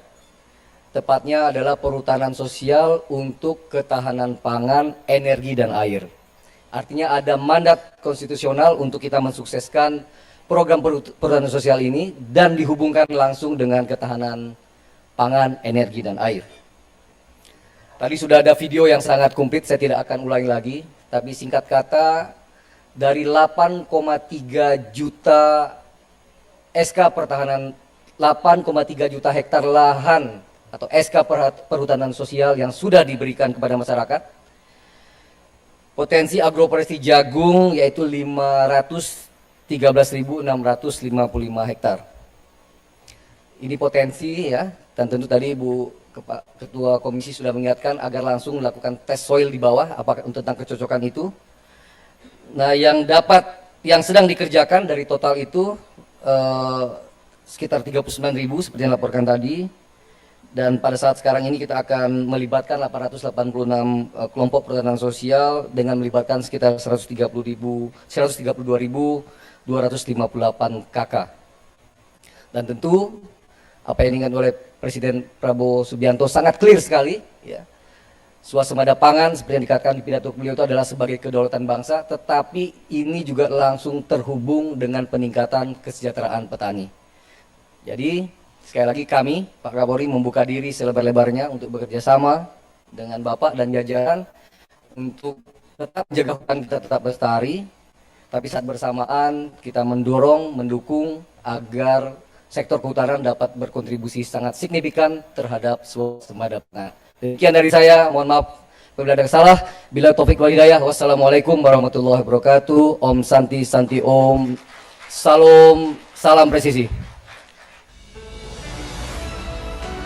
Tepatnya adalah perhutanan sosial untuk ketahanan pangan, energi, dan air. Artinya ada mandat konstitusional untuk kita mensukseskan program perhutanan sosial ini dan dihubungkan langsung dengan ketahanan pangan, energi, dan air. Tadi sudah ada video yang sangat komplit, saya tidak akan ulangi lagi, tapi singkat kata, dari 8,3 juta SK pertahanan, 8,3 juta hektar lahan atau SK perhutanan sosial yang sudah diberikan kepada masyarakat, potensi agroforestry jagung yaitu 513.655 hektar. Ini potensi ya, dan tentu tadi Ibu Ketua Komisi sudah mengingatkan agar langsung melakukan tes soil di bawah apakah tentang kecocokan itu. Nah, yang sedang dikerjakan dari total itu sekitar 39.000 seperti yang dilaporkan tadi. Dan pada saat sekarang ini kita akan melibatkan 886 kelompok perhutanan sosial dengan melibatkan sekitar 132.258 KK. Dan tentu apa yang diinginkan oleh Presiden Prabowo Subianto sangat clear sekali, ya. Swasembada pangan seperti yang dikatakan di pidato beliau itu adalah sebagai kedaulatan bangsa, tetapi ini juga langsung terhubung dengan peningkatan kesejahteraan petani. Jadi Sekali lagi kami, Pak Kapolri membuka diri selebar-lebarnya untuk bekerja sama dengan Bapak dan jajaran untuk tetap jaga hutan kita tetap lestari, tapi saat bersamaan kita mendorong, mendukung agar sektor kehutanan dapat berkontribusi sangat signifikan terhadap swasembada pangan. Demikian dari saya, mohon maaf apabila ada salah. Bila taufik wal hidayah, wassalamualaikum warahmatullahi wabarakatuh. Om Santi Santi Om. Salam presisi.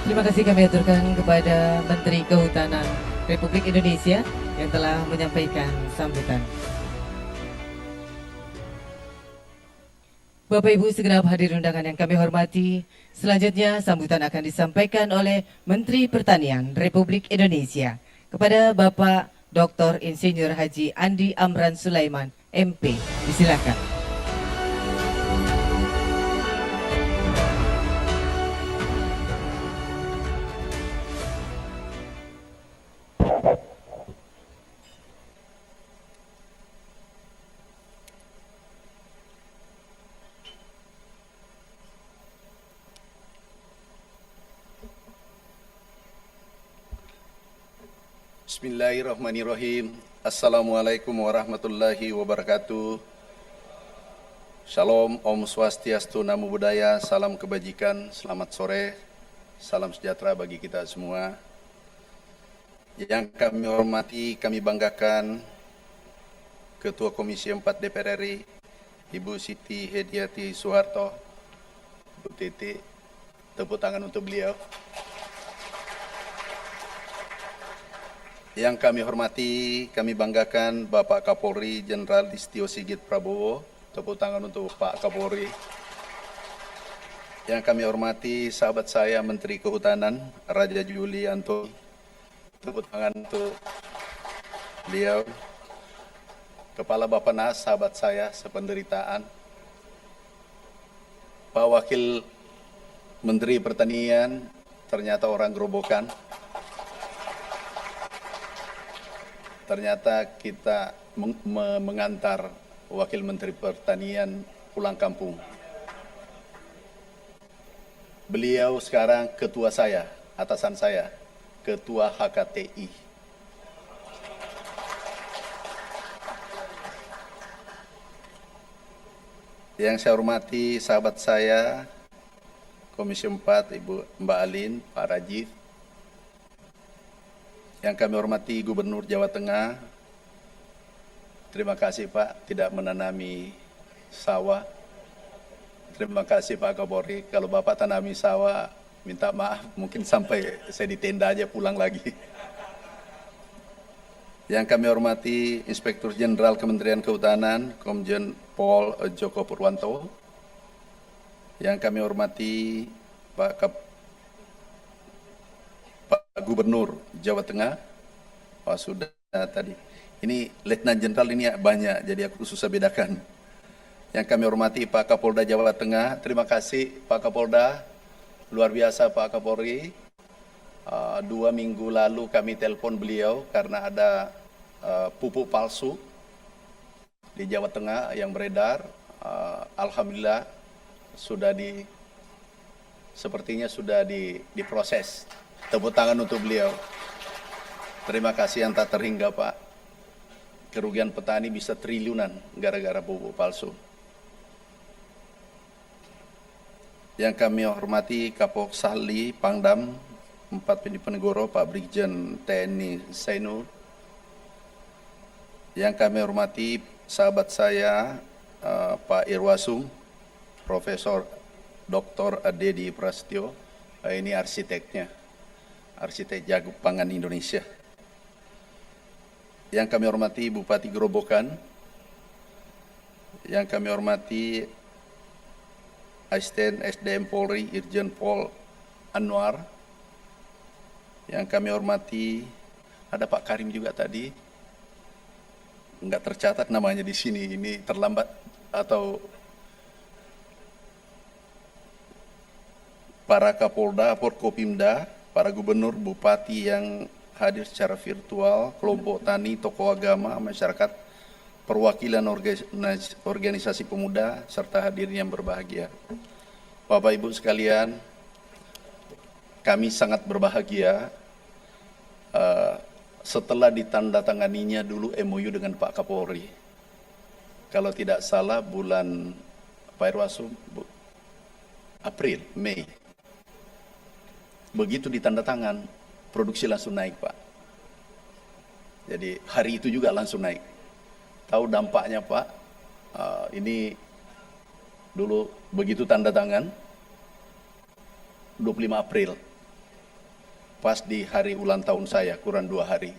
Terima kasih kami aturkan kepada Menteri Kehutanan Republik Indonesia yang telah menyampaikan sambutan. Bapak Ibu segenap hadirin undangan yang kami hormati, selanjutnya sambutan akan disampaikan oleh Menteri Pertanian Republik Indonesia kepada Bapak Dr. Insinyur Haji Andi Amran Sulaiman, MP. Disilakan. Bismillahirrahmanirrahim. Assalamualaikum warahmatullahi wabarakatuh. Shalom, Om Swastiastu, Namo Buddhaya, salam kebajikan, selamat sore, salam sejahtera bagi kita semua. Yang kami hormati, kami banggakan Ketua Komisi 4 DPR RI, Ibu Siti Hediati Soeharto, Bu Titi, tepuk tangan untuk beliau. Yang kami hormati, kami banggakan Bapak Kapolri Jenderal Listio Sigit Prabowo. Tepuk tangan untuk Pak Kapolri. Yang kami hormati sahabat saya Menteri Kehutanan Raja Juli Antoni. Tepuk tangan untuk beliau. Kepala Bappenas sahabat saya sependeritaan. Pak Wakil Menteri Pertanian ternyata orang gerobokan. Ternyata kita mengantar Wakil Menteri Pertanian pulang kampung. Beliau sekarang ketua saya, atasan saya, ketua HKTI. Yang saya hormati sahabat saya, Komisi 4, Ibu Mbak Alin, Pak Rajiv. Yang kami hormati Gubernur Jawa Tengah, terima kasih Pak tidak menanami sawah. Terima kasih Pak Kapolri, kalau Bapak tanami sawah, minta maaf, mungkin sampai saya di tenda aja pulang lagi. Yang kami hormati Inspektur Jenderal Kementerian Kehutanan, Komjen Pol Joko Purwanto. Yang kami hormati Pak Gubernur Jawa Tengah, Pak sudah tadi. Ini Letnan Jenderal ini banyak, jadi aku susah bedakan. Yang kami hormati Pak Kapolda Jawa Tengah, terima kasih Pak Kapolda, luar biasa Pak Kapolri. 2 minggu lalu kami telepon beliau karena ada pupuk palsu di Jawa Tengah yang beredar. Alhamdulillah sepertinya sudah diproses. Tepuk tangan untuk beliau. Terima kasih yang tak terhingga Pak. Kerugian petani bisa triliunan gara-gara pupuk palsu. Yang kami hormati Kapolsek Sali Pangdam 4 Penegoro Pak Brigjen TNI Zainul. Yang kami hormati sahabat saya Pak Irwasum, Profesor Dr. Dedi Prasetyo. Ini arsiteknya. Arsitek jago pangan Indonesia. Yang kami hormati Bupati Gerobokan. Yang kami hormati Asisten SDM Polri Irjen Pol Anwar. Yang kami hormati ada Pak Karim juga tadi. Enggak tercatat namanya di sini, ini terlambat atau para Kapolda, Forkopimda, para gubernur, bupati yang hadir secara virtual, kelompok tani, tokoh agama, masyarakat, perwakilan organisasi pemuda, serta hadirin yang berbahagia. Bapak Ibu sekalian, kami sangat berbahagia setelah ditandatanganinya dulu MOU dengan Pak Kapolri. Kalau tidak salah bulan Pak Irwasum, April, Mei. Begitu ditandatangan, produksi langsung naik, Pak. Jadi hari itu juga langsung naik. Tahu dampaknya, Pak? Ini dulu begitu tanda tangan, 25 April. Pas di hari ulang tahun saya, kurang 2 hari.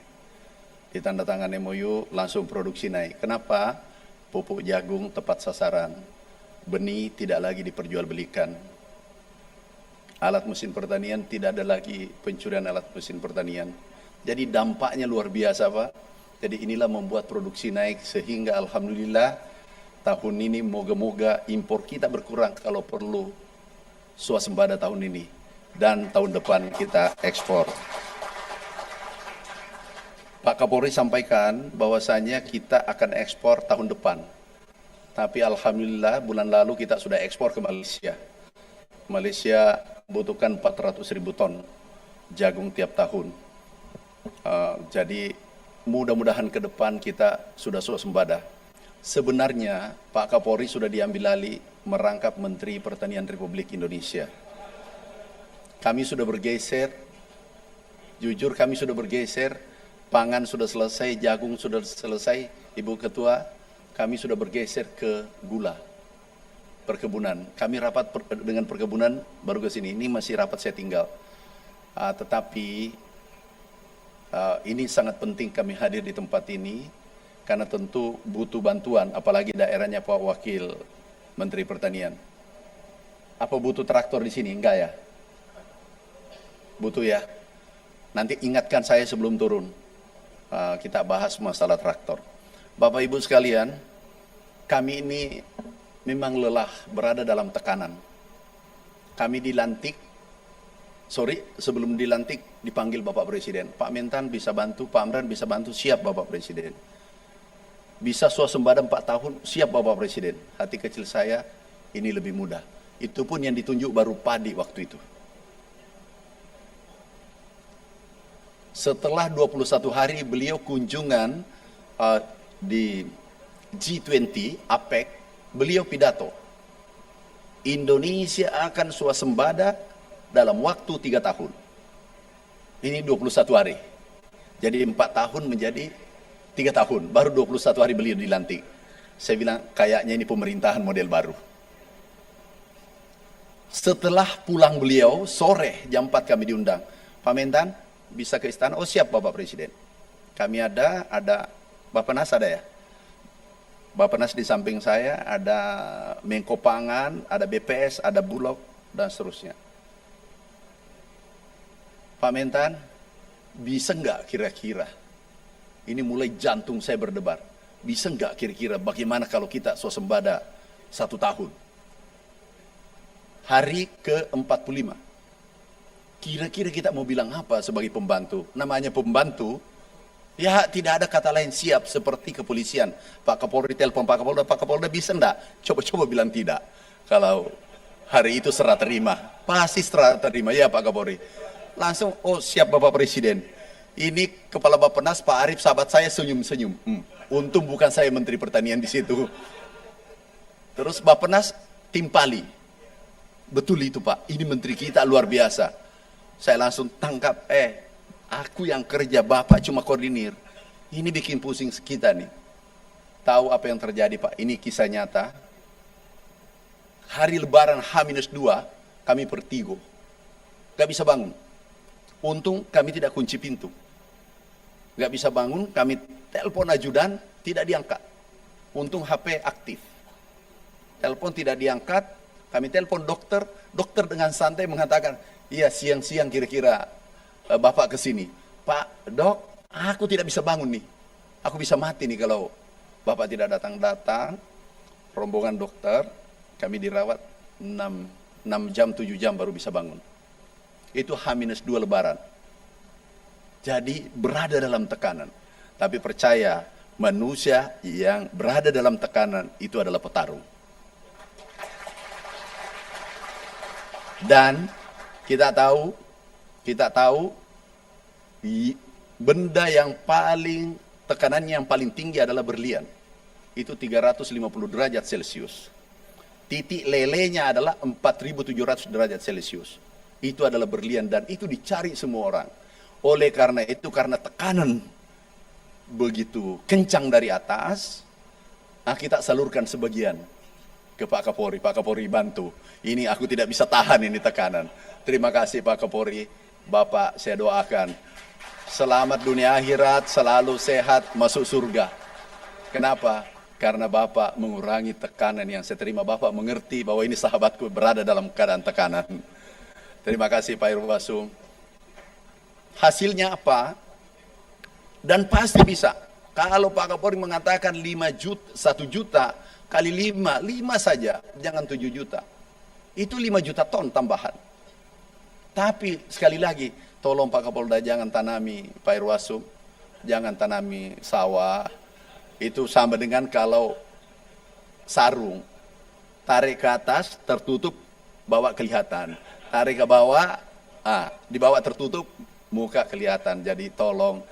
Ditandatangan MOU, langsung produksi naik. Kenapa? Pupuk jagung tepat sasaran. Benih tidak lagi diperjualbelikan. Alat mesin pertanian, tidak ada lagi pencurian alat mesin pertanian. Jadi dampaknya luar biasa, Pak. Jadi inilah membuat produksi naik sehingga alhamdulillah tahun ini moga-moga impor kita berkurang kalau perlu swasembada tahun ini. Dan tahun depan kita ekspor. Pak Kapolri sampaikan bahwasanya kita akan ekspor tahun depan. Tapi alhamdulillah bulan lalu kita sudah ekspor ke Malaysia. Malaysia membutuhkan 400.000 ton jagung tiap tahun. Jadi mudah-mudahan ke depan kita sudah swasembada. Sebenarnya Pak Kapolri sudah diambil alih merangkap Menteri Pertanian Republik Indonesia. Kami sudah bergeser, jujur kami sudah bergeser, pangan sudah selesai, jagung sudah selesai, Ibu Ketua, kami sudah bergeser ke gula, perkebunan. Kami rapat dengan perkebunan baru ke sini, ini masih rapat saya tinggal. Tetapi ini sangat penting kami hadir di tempat ini, karena tentu butuh bantuan, apalagi daerahnya Pak Wakil Menteri Pertanian. Apa butuh traktor di sini? Enggak ya? Butuh ya. Nanti ingatkan saya sebelum turun. Kita bahas masalah traktor. Bapak Ibu sekalian, kami ini memang lelah berada dalam tekanan. Kami dilantik, sebelum dilantik dipanggil Bapak Presiden. Pak Mentan bisa bantu, Pak Amran bisa bantu, siap Bapak Presiden. Bisa swasembada 4 tahun, siap Bapak Presiden. Hati kecil saya, ini lebih mudah. Itu pun yang ditunjuk baru padi waktu itu. Setelah 21 hari beliau kunjungan di G20, APEC, beliau pidato. Indonesia akan swasembada dalam waktu 3 tahun. Ini 21 hari. Jadi 4 tahun menjadi 3 tahun. Baru 21 hari beliau dilantik. Saya bilang kayaknya ini pemerintahan model baru. Setelah pulang beliau, sore jam 4 kami diundang. Pak Mentan, bisa ke istana? Oh siap Bapak Presiden. Kami ada Bappenas ada ya? Bappenas di samping saya, ada Menko Pangan, ada BPS, ada Bulog, dan seterusnya. Pak Mentan, bisa nggak kira-kira? Ini mulai jantung saya berdebar. Bisa nggak kira-kira bagaimana kalau kita swasembada 1 tahun? Hari ke-45. Kira-kira kita mau bilang apa sebagai pembantu? Namanya pembantu, ya tidak ada kata lain siap seperti kepolisian. Pak Kapolri telepon Pak Kapolda bisa enggak? Coba-coba bilang tidak. Kalau hari itu serah terima, pasti serah terima. Ya Pak Kapolri. Langsung, oh siap Bapak Presiden. Ini Kepala Bappenas Pak Arief sahabat saya senyum-senyum. Untung bukan saya Menteri Pertanian di situ. Terus Bappenas timpali. Betul itu Pak, ini Menteri kita luar biasa. Saya langsung tangkap, aku yang kerja, Bapak cuma koordinir. Ini bikin pusing kita nih. Tahu apa yang terjadi Pak, ini kisah nyata. Hari Lebaran H-2, kami bertigo. Gak bisa bangun. Untung kami tidak kunci pintu. Gak bisa bangun, kami telepon ajudan, tidak diangkat. Untung HP aktif. Telepon tidak diangkat, kami telepon dokter dengan santai mengatakan, iya siang-siang kira-kira Bapak kesini. Pak, dok, aku tidak bisa bangun nih. Aku bisa mati nih kalau Bapak tidak datang-datang. Rombongan dokter, kami dirawat 6 jam, 7 jam baru bisa bangun. Itu H-2 Lebaran. Jadi berada dalam tekanan. Tapi percaya, manusia yang berada dalam tekanan itu adalah petarung. Dan kita tahu kita tahu benda yang paling tekanannya yang paling tinggi adalah berlian. Itu 350 derajat Celcius. Titik lelenya adalah 4.700 derajat Celcius. Itu adalah berlian dan itu dicari semua orang. Oleh karena itu, karena tekanan begitu kencang dari atas, kita salurkan sebagian ke Pak Kapolri. Pak Kapolri bantu. Ini aku tidak bisa tahan ini tekanan. Terima kasih Pak Kapolri. Bapak saya doakan selamat dunia akhirat, selalu sehat, masuk surga. Kenapa? Karena Bapak mengurangi tekanan yang saya terima. Bapak mengerti bahwa ini sahabatku berada dalam keadaan tekanan. Terima kasih Pak Irwasum. Hasilnya apa? Dan pasti bisa. Kalau Pak Kapolri mengatakan 1 juta kali 5 saja, jangan 7 juta. Itu 5 juta ton tambahan. Tapi sekali lagi, tolong Pak Kapolda jangan tanami, Pak Irwasum, jangan tanami sawah. Itu sama dengan kalau sarung, tarik ke atas, tertutup, bawa kelihatan. Tarik ke bawah, di bawah tertutup, muka kelihatan. Jadi tolong,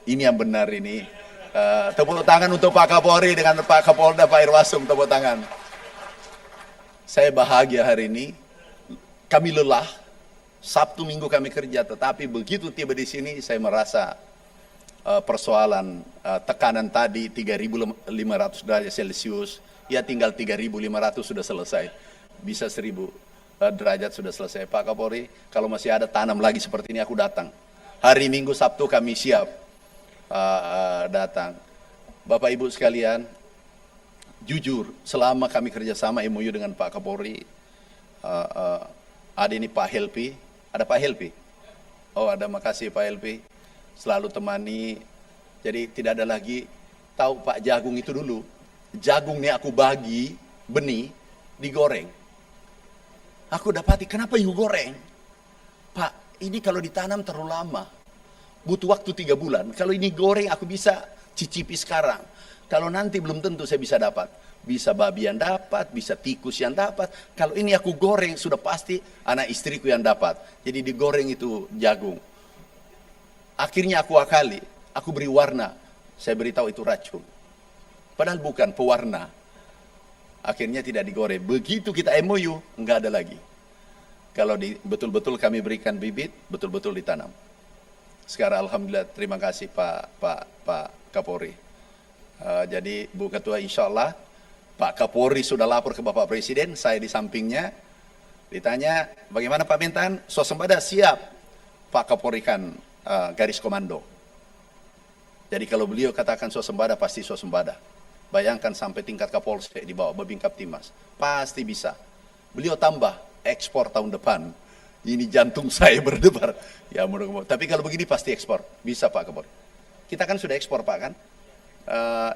ini yang benar ini. Tepuk tangan untuk Pak Kapolri dengan Pak Kapolda, Pak Irwasum, tepuk tangan. Saya bahagia hari ini, kami lelah, Sabtu Minggu kami kerja, tetapi begitu tiba di sini saya merasa persoalan tekanan tadi 3.500 derajat Celcius, ya tinggal 3.500 sudah selesai, bisa 1.000 derajat sudah selesai. Pak Kapolri, kalau masih ada tanam lagi seperti ini aku datang. Hari Minggu Sabtu kami siap datang. Bapak Ibu sekalian, jujur selama kami kerjasama MOU dengan Pak Kapolri, ada ini Pak Helpi, ada Pak Helpi. Oh ada, makasih Pak Helpi, selalu temani. Jadi tidak ada lagi, tahu Pak jagung itu dulu, jagung ini aku bagi benih digoreng. Aku dapati kenapa you goreng? Pak, ini kalau ditanam terlalu lama, butuh waktu 3 bulan. Kalau ini goreng aku bisa cicipi sekarang. Kalau nanti belum tentu saya bisa dapat. Bisa babi yang dapat, bisa tikus yang dapat. Kalau ini aku goreng, sudah pasti anak istriku yang dapat. Jadi digoreng itu jagung. Akhirnya aku akali, aku beri warna. Saya beritahu itu racun. Padahal bukan, pewarna. Akhirnya tidak digoreng. Begitu kita MOU, enggak ada lagi. Kalau betul-betul kami berikan bibit, betul-betul ditanam. Sekarang Alhamdulillah, terima kasih Pak Kapolri. Jadi Bu Ketua, insya Allah Pak Kapolri sudah lapor ke Bapak Presiden, saya di sampingnya. Ditanya, bagaimana Pak Mentan? Swasembada siap. Pak Kapolri kan garis komando. Jadi kalau beliau katakan swasembada, pasti swasembada. Bayangkan sampai tingkat Kapolsek di bawah Babin Kaptimas. Pasti bisa. Beliau tambah ekspor tahun depan. Ini jantung saya berdebar. Ya mudah-mudahan. Tapi kalau begini pasti ekspor. Bisa Pak Kapolri. Kita kan sudah ekspor Pak kan?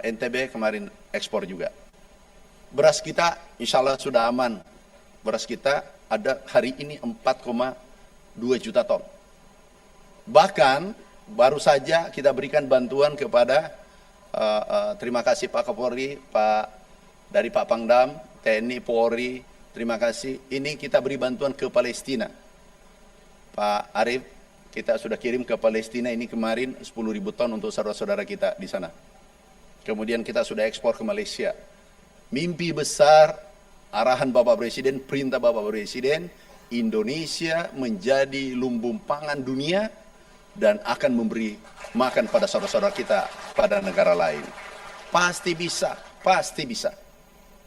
NTB kemarin ekspor juga. Beras kita insya Allah sudah aman. Beras kita ada hari ini 4,2 juta ton. Bahkan baru saja kita berikan bantuan kepada, terima kasih Pak Kapolri, dari Pak Pangdam, TNI, Polri, terima kasih. Ini kita beri bantuan ke Palestina. Pak Arif, kita sudah kirim ke Palestina ini kemarin 10.000 ton untuk saudara-saudara kita di sana. Kemudian kita sudah ekspor ke Malaysia. Mimpi besar, arahan Bapak Presiden, perintah Bapak Presiden, Indonesia menjadi lumbung pangan dunia dan akan memberi makan pada saudara-saudara kita pada negara lain. Pasti bisa, pasti bisa.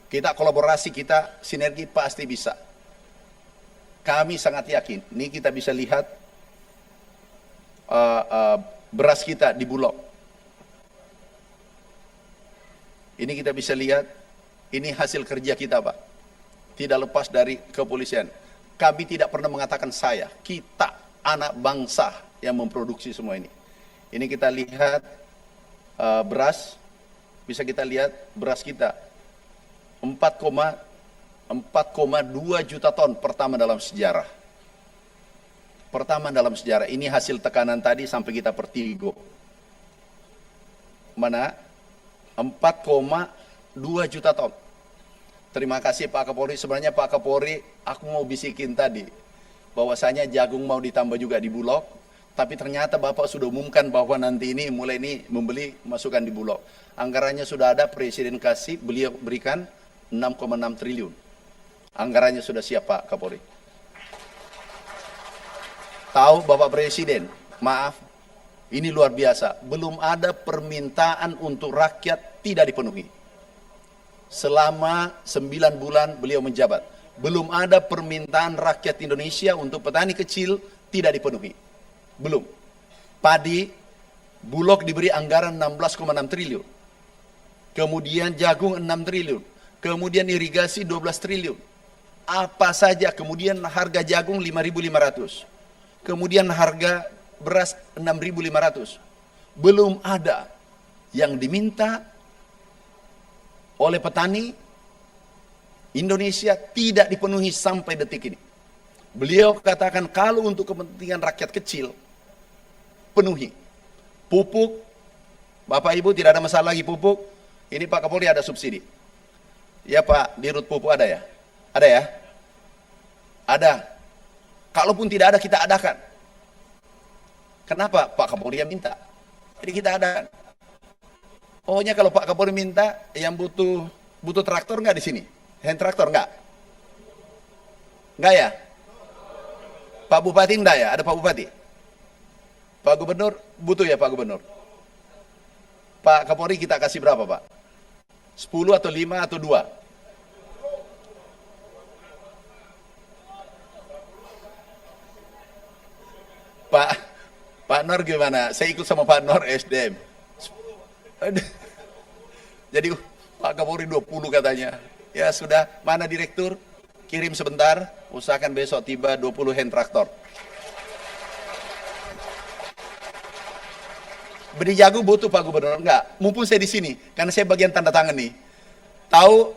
Kita kolaborasi, kita sinergi, pasti bisa. Kami sangat yakin, ini kita bisa lihat beras kita di Bulog. Ini kita bisa lihat, ini hasil kerja kita Pak. Tidak lepas dari kepolisian. Kami tidak pernah mengatakan saya, kita anak bangsa yang memproduksi semua ini. Ini kita lihat beras, bisa kita lihat beras kita 4,2 juta ton pertama dalam sejarah. Pertama dalam sejarah. Ini hasil tekanan tadi sampai kita pertigo. Mana? 4,2 juta ton. Terima kasih Pak Kapolri. Sebenarnya Pak Kapolri, aku mau bisikin tadi. bahwasanya jagung mau ditambah juga di Bulog, tapi ternyata Bapak sudah umumkan bahwa nanti ini mulai ini membeli masukkan di Bulog. Anggarannya sudah ada, Presiden kasih, beliau berikan 6,6 triliun. Anggarannya sudah siap Pak Kapolri. Tahu Bapak Presiden, maaf, ini luar biasa, belum ada permintaan untuk rakyat tidak dipenuhi. Selama 9 bulan beliau menjabat, belum ada permintaan rakyat Indonesia untuk petani kecil tidak dipenuhi. Belum. Padi, Bulog diberi anggaran 16,6 triliun. Kemudian jagung 6 triliun. Kemudian irigasi 12 triliun. Apa saja, kemudian harga jagung 5.500. Kemudian harga beras 6.500. Belum ada yang diminta oleh petani Indonesia tidak dipenuhi sampai detik ini. Beliau katakan kalau untuk kepentingan rakyat kecil, penuhi. Pupuk, Bapak Ibu tidak ada masalah lagi pupuk. Ini Pak Kapolri ada subsidi. Ya Pak, di Rut Pupuk ada ya? Ada ya? Ada. Kalaupun tidak ada, kita adakan. Kenapa? Pak Kapolri yang minta. Jadi kita adakan. Pokoknya kalau Pak Kapolri minta, yang butuh traktor nggak di sini? Hand traktor nggak? Nggak ya? Pak Bupati enggak ya? Ada Pak Bupati? Pak Gubernur butuh ya Pak Gubernur? Pak Kapolri kita kasih berapa Pak? 10 atau 5 atau 2? Pak Nor gimana? Saya ikut sama Pak Nor SDM. Jadi Pak Kapolri 20 katanya. Ya sudah, mana direktur? Kirim sebentar, usahakan besok tiba 20 hand traktor. Beri jagung butuh Pak Gubernur? Enggak, mumpung saya di sini, karena saya bagian tanda tangan nih. Tahu,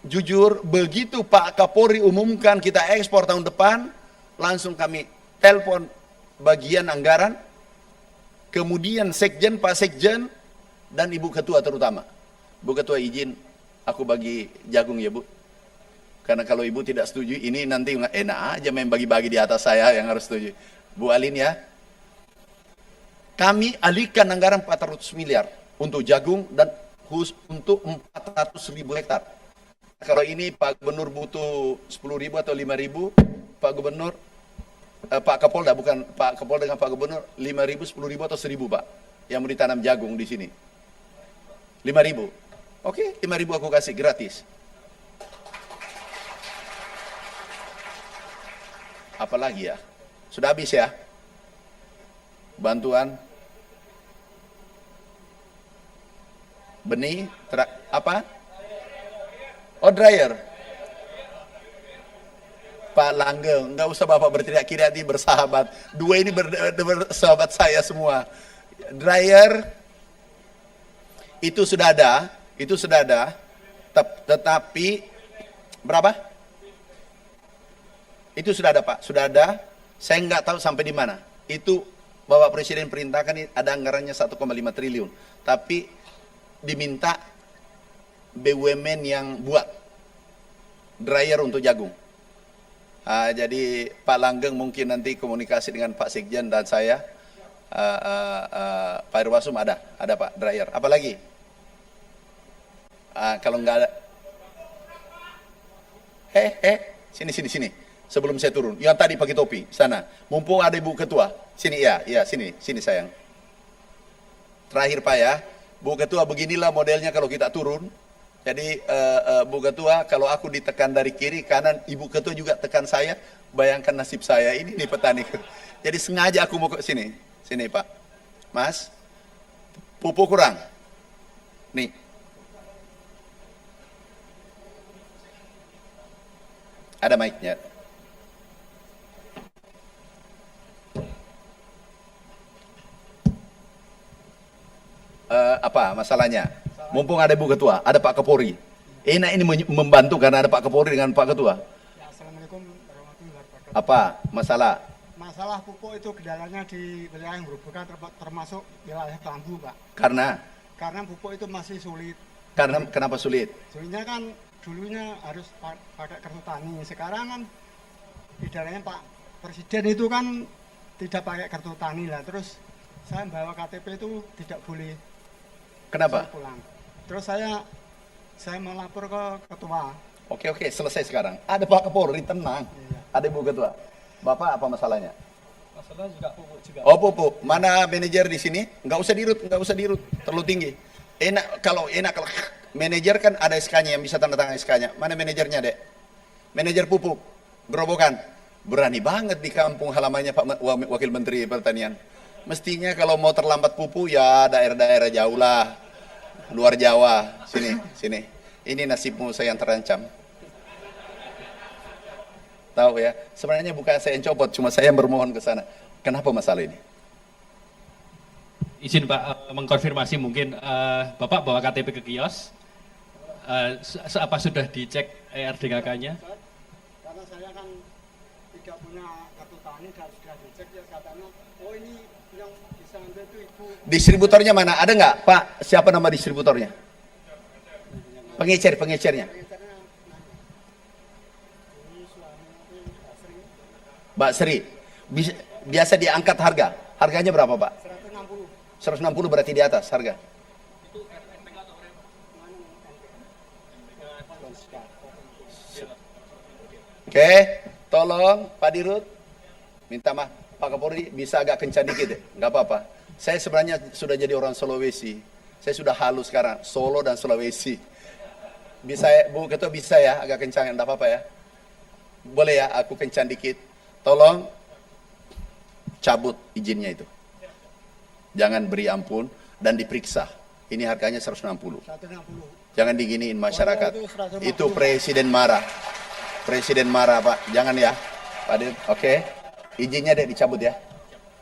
jujur, begitu Pak Kapolri umumkan kita ekspor tahun depan, langsung kami telepon bagian anggaran, kemudian Sekjen, Pak Sekjen, dan Ibu Ketua terutama. Bu Ketua izin, aku bagi jagung ya Bu. Karena kalau Ibu tidak setuju, ini nanti enak aja main bagi-bagi di atas saya yang harus setuju. Bu Alin ya. Kami alihkan anggaran 400 miliar untuk jagung dan khusus untuk 400.000 hektar. Kalau ini Pak Gubernur butuh 10.000 atau 5.000, Pak Gubernur, Pak Kapolda, bukan Pak Kapolda dengan Pak Gubernur, 5.000, 10.000 atau 1.000 Pak, yang mau ditanam jagung di sini. 5.000. Oke, 5.000 aku kasih gratis. Apalagi ya? Sudah habis ya? Bantuan benih, apa? Oh, dryer. Pak Langgeng, nggak usah Bapak berteriak-teriak di bersahabat. Dua ini bersahabat saya semua. Dryer itu sudah ada, tetapi berapa? Itu sudah ada Pak, sudah ada. Saya nggak tahu sampai di mana. Itu Bapak Presiden perintahkan ada anggarannya 1,5 triliun. Tapi diminta BUMN yang buat dryer untuk jagung. Jadi Pak Langgeng mungkin nanti komunikasi dengan Pak Sekjen dan saya. Pak Irwasum ada Pak dryer. Apalagi? Kalau nggak ada, sini. Sebelum saya turun, yang tadi pakai topi sana. Mumpung ada Ibu Ketua, sini ya, sini sayang. Terakhir Pak ya, Bu Ketua beginilah modelnya kalau kita turun. Jadi Bu Ketua, kalau aku ditekan dari kiri kanan, Ibu Ketua juga tekan saya. Bayangkan nasib saya ini nih petani. Jadi sengaja aku mau ke sini Pak, Mas, pupuk kurang, nih. Ada mic-nya. Apa masalahnya? Mumpung ada Ibu Ketua, ada Pak Kapolri. Enak ini membantu karena ada Pak Kapolri dengan Pak Ketua. Ya, Assalamualaikum warahmatullahi wabarakatuh. Apa masalah? Masalah pupuk itu kendalanya di wilayah yang berhubungan termasuk wilayah Bambu, Pak. Karena pupuk itu masih sulit. Karena kenapa sulit? Sulitnya kan dulunya harus pakai kartu tani. Sekarang kan idarannya Pak presiden itu kan tidak pakai kartu tani lah. Terus saya bawa KTP itu tidak boleh Kenapa? pulang. Terus saya mau lapor ke ketua. Oke, selesai sekarang. Ada Pak Kapolri, tenang. Ada Ibu Ketua. Bapak apa masalahnya? Masalah juga pupuk juga. Oh, pupuk. Mana manajer di sini? Nggak usah dirut, terlalu tinggi. Enak kalau manajer kan ada SK-nya yang bisa tanda tangan SK-nya. Mana manajernya, Dek? Manajer pupuk, gerobokan. Berani banget di kampung halamannya Pak Wakil Menteri Pertanian. Mestinya kalau mau terlambat pupuk ya daerah-daerah jauh lah. Luar Jawa, sini. Ini nasibmu saya yang terancam. Tahu ya, sebenarnya bukan saya yang copot, cuma saya yang bermohon ke sana. Kenapa masalah ini? Izin Pak mengkonfirmasi mungkin Bapak bawa KTP ke kios, apa sudah dicek ERDKK-nya? Karena saya kan tidak punya kartu tani dan sudah dicek ya katanya, oh ini yang bisa ambil itu ibu. Distributornya mana? Ada nggak Pak? Siapa nama distributornya? Pengecernya. Mbak Sri, biasa diangkat harga. Harganya berapa Pak? 160 berarti di atas harga. Oke, tolong Pak Dirut, minta maaf Pak Kapolri bisa agak kencang dikit deh, nggak apa-apa. Saya sebenarnya sudah jadi orang Sulawesi, saya sudah halus sekarang, Solo dan Sulawesi. Bisa ya, Bu Ketua bisa ya, agak kencang, nggak apa-apa ya. Boleh ya, aku kencang dikit. Tolong cabut izinnya itu. Jangan beri ampun dan diperiksa. Ini harganya 160. Jangan diginiin masyarakat. Itu presiden marah. Presiden marah Pak. Jangan ya. Pak Dir, oke. Izinnya deh dicabut ya.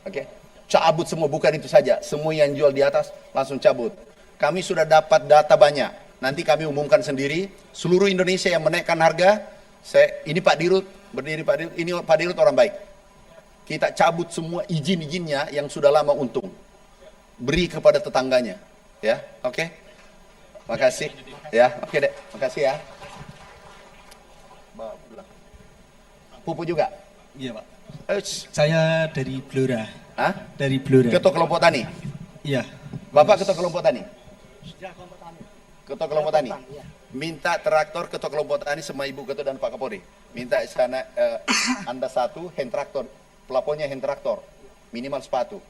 Oke. Cabut semua, bukan itu saja. Semua yang jual di atas langsung cabut. Kami sudah dapat data banyak. Nanti kami umumkan sendiri. Seluruh Indonesia yang menaikkan harga. Ini Pak Dirut, berdiri Pak Dirut. Ini Pak Dirut orang baik. Kita cabut semua izin-izinnya yang sudah lama untung. Beri kepada tetangganya. Ya, oke. Makasih. Ya, oke dek. Makasih ya. Pupuk juga? Iya Pak. Saya dari Blora. Hah? Dari Blora. Ketua kelompok tani? Iya. Bapak ketua kelompok tani? Ya, kelompok tani. Ketua kelompok tani? Minta traktor ketua kelompok tani sama Ibu Ketua dan Pak Kapolri. Minta sana Anda satu hand traktor, pelaponnya hand traktor, minimal sepatu.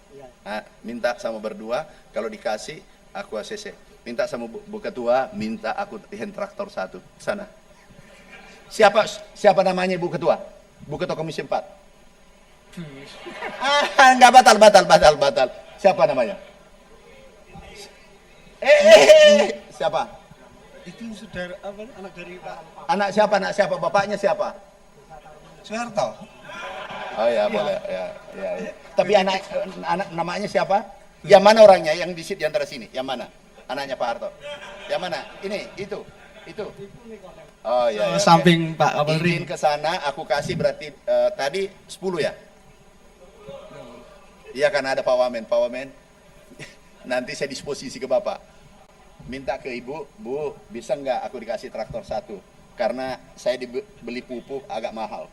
Nah, minta sama berdua, kalau dikasih aku ACC. Minta sama Bu Ketua, minta aku hand traktor satu sana. Siapa namanya Bu Ketua? Bu Ketua Komisi 4. Enggak batal. Siapa namanya? Siapa? Itu saudara apa? Anak dari Pak. Anak siapa? Bapaknya siapa? Soeharto. Oh ya, boleh. Ya. Tapi anak namanya siapa? Yang mana orangnya? Yang di antara sini. Yang mana? Anaknya Pak Harto. Yang mana? Ini, itu. Oh ya. Samping Pak Kapolri. Izin ke sana, aku kasih berarti tadi 10 ya? Iya, karena ada Pak Wamen. Nanti saya disposisi ke Bapak. Minta ke Ibu, Bu, bisa nggak aku dikasih traktor satu? Karena saya dibeli pupuk agak mahal.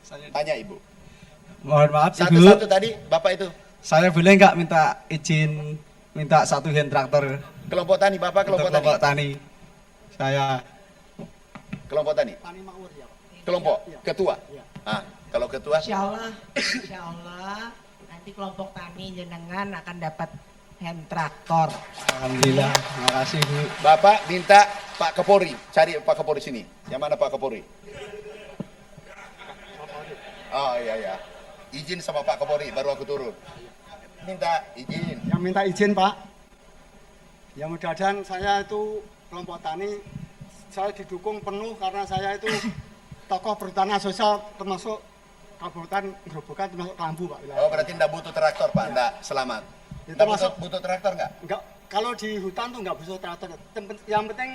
Tanya Ibu. Mohon maaf Satu-satu tadi, Bapak itu. Saya boleh nggak minta izin minta satu hand traktor? Kelompok tani, Bapak kelompok tani. Saya kelompok tani. Tani Makmur ya. Kelompok ketua. Kalau ketua? Insya Allah nanti kelompok tani jenengan akan dapat hand traktor. Alhamdulillah, terima kasih Bu. Bapak minta Pak Kapolri, cari Pak Kapolri sini. Yang mana Pak Kapolri? Oh iya. Izin sama Pak Kapolri, baru aku turun. Minta izin. Yang minta izin Pak. Ya mudah-mudahan saya itu kelompok tani, saya didukung penuh karena saya itu tokoh perhutanan sosial termasuk Kabupaten Grobogan termasuk Kelambu Pak. Oh berarti enggak butuh traktor Pak, enggak, selamat. Enggak butuh traktor enggak? Enggak, kalau di hutan tuh enggak butuh traktor. Yang penting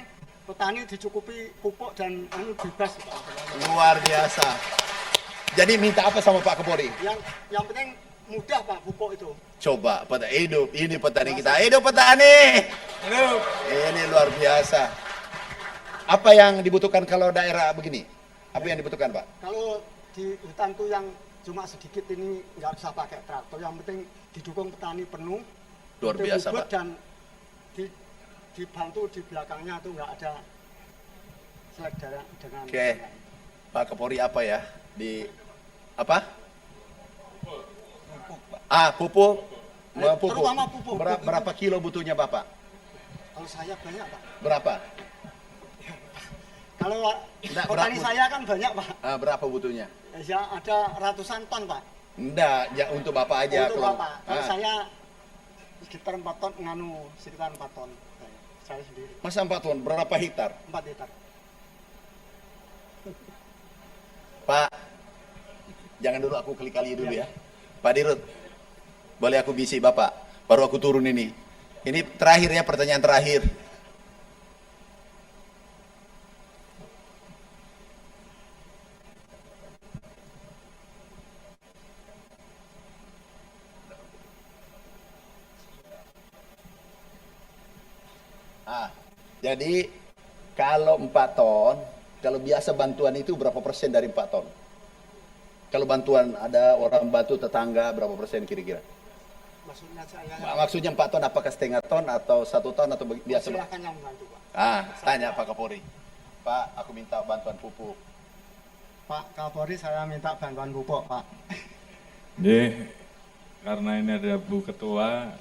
petani dicukupi pupuk dan bebas. Luar biasa. Jadi minta apa sama Pak Kapolri? Yang penting mudah Pak pupuk itu. Coba hidup, ini petani kita. Hidup petani. Hidup. Ini luar biasa. Apa yang dibutuhkan kalau daerah begini? Apa yang dibutuhkan Pak? Kalau di hutan tuh yang cuma sedikit ini nggak usah pakai traktor, yang penting didukung petani penuh. Luar biasa, bubut, Pak. Dan dibantu di belakangnya tuh nggak ada selek dengan. Oke, Pak Kapolri apa ya di apa? Pupuk. Pupuk. Terutama pupuk. Berapa kilo butuhnya Bapak? Kalau saya banyak Pak. Berapa? Kalau petani saya kan banyak Pak. Berapa butuhnya? Ya ada ratusan ton Pak. Enggak, ya untuk Bapak aja. Untuk Bapak. Kalau saya sekitar 4 ton, sekitar 4 ton. Saya sendiri. Masa 4 ton? Berapa hektar? 4 hektar. Pak, jangan dulu aku kali-kali dulu ya. Pak Dirut, boleh aku bisik Bapak? Baru aku turun ini. Ini terakhir ya, pertanyaan terakhir. Jadi kalau 4 ton, kalau biasa bantuan itu berapa persen dari 4 ton? Kalau bantuan ada orang bantu tetangga berapa persen kira-kira? Maksudnya 4 ton apakah setengah ton atau 1 ton atau biasa? Silakan yang membantu Pak. Tanya Pak Kapolri. Pak, aku minta bantuan pupuk. Pak Kapolri, saya minta bantuan pupuk Pak. Karena ini ada Bu Ketua,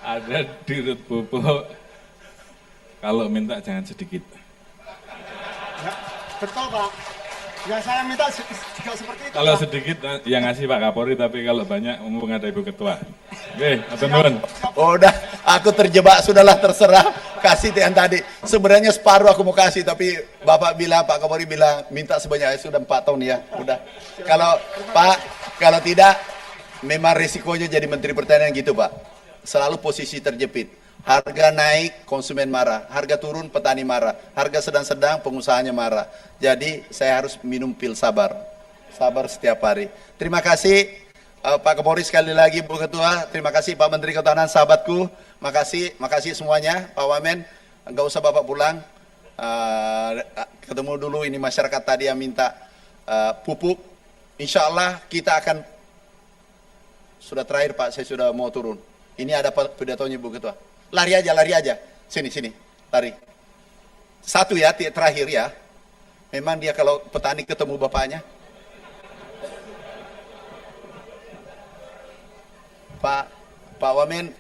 ada Dirut Pupuk, kalau minta jangan sedikit. Ya, betul Pak. Ya saya minta juga seperti itu. Kalau Pak. sedikit yang ngasih Pak Kapolri, tapi kalau banyak mumpung ada Ibu Ketua. Oke, teman-teman. Udah, aku terjebak, sudahlah terserah. Kasih yang tadi. Sebenarnya separuh aku mau kasih, tapi Bapak bilang, Pak Kapolri bilang, minta sebanyak sudah 4 tahun ya. Udah. Kalau Pak, kalau tidak, memang risikonya jadi Menteri Pertanian gitu Pak. Selalu posisi terjepit. Harga naik, konsumen marah. Harga turun, petani marah. Harga sedang-sedang, pengusahanya marah. Jadi saya harus minum pil sabar. Sabar setiap hari. Terima kasih Pak Kapolri sekali lagi, Bu Ketua. Terima kasih Pak Menteri Kehutanan, sahabatku. Makasih semuanya. Pak Wamen, nggak usah Bapak pulang. Ketemu dulu ini masyarakat tadi yang minta pupuk. Insya Allah kita akan, sudah terakhir Pak, saya sudah mau turun. Ini ada pidatonya Bu Ketua. Lari aja. Sini, lari. Satu ya, terakhir ya. Memang dia kalau petani ketemu bapaknya. Pak Wamen,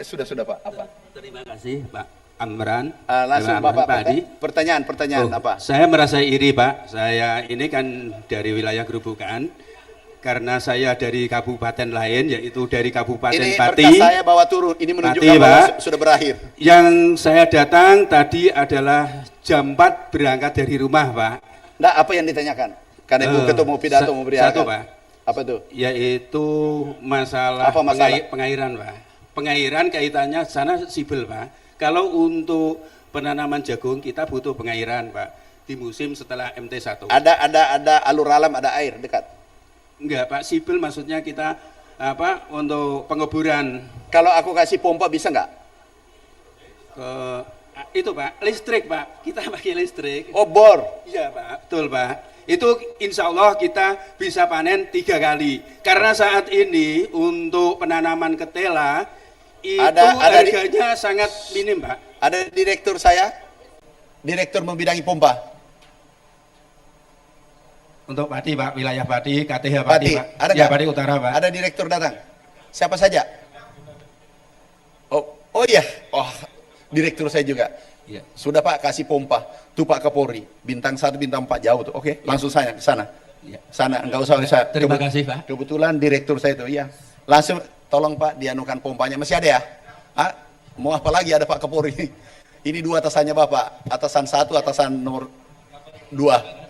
sudah Pak, apa? Terima kasih Pak Amran. Langsung Bapak tadi. Pertanyaan apa? Saya merasa iri Pak, saya ini kan dari wilayah Gerobokan. Karena saya dari kabupaten lain, yaitu dari Kabupaten Ini Pati. berkas saya bawa turun, ini menunjukkan bahwa sudah berakhir. Yang saya datang tadi adalah jam 4 berangkat dari rumah Pak. Nah, apa yang ditanyakan? Karena Ibu Ketua mau pidato, mau beri satu Pak. Apa itu? Yaitu masalah, masalah? Pengairan Pak. Pengairan kaitannya sana sibel Pak. Kalau untuk penanaman jagung kita butuh pengairan Pak. Di musim setelah MT1. Ada alur alam, ada air dekat. Enggak Pak, sipil maksudnya kita untuk pengeburan. Kalau aku kasih pompa bisa nggak? Itu Pak, listrik Pak, kita pakai listrik. Oh bor? Iya Pak, betul Pak. Itu insya Allah kita bisa panen 3 kali. Karena saat ini untuk penanaman ketela itu harganya sangat minim Pak. Ada direktur saya, direktur membidangi pompa. Untuk Pati Pak, wilayah Pati, KTH Pati Pak. Ada ya, Pati Utara Pak. Ada direktur datang. Siapa saja? Oh iya. Oh, direktur saya juga. Ya. Sudah Pak, kasih pompa. Tuh Pak Kapolri, bintang 1, bintang 4 jauh tuh. Oke, langsung saya ke sana. Ya. Sana, enggak usah saya. Terima kasih Pak. Kebetulan direktur saya itu, iya. Langsung tolong Pak dianukan pompanya. Masih ada ya? Mau apa lagi ada Pak Kapolri? Ini 2 atasannya Bapak. Atasan 1, atasan nomor 2.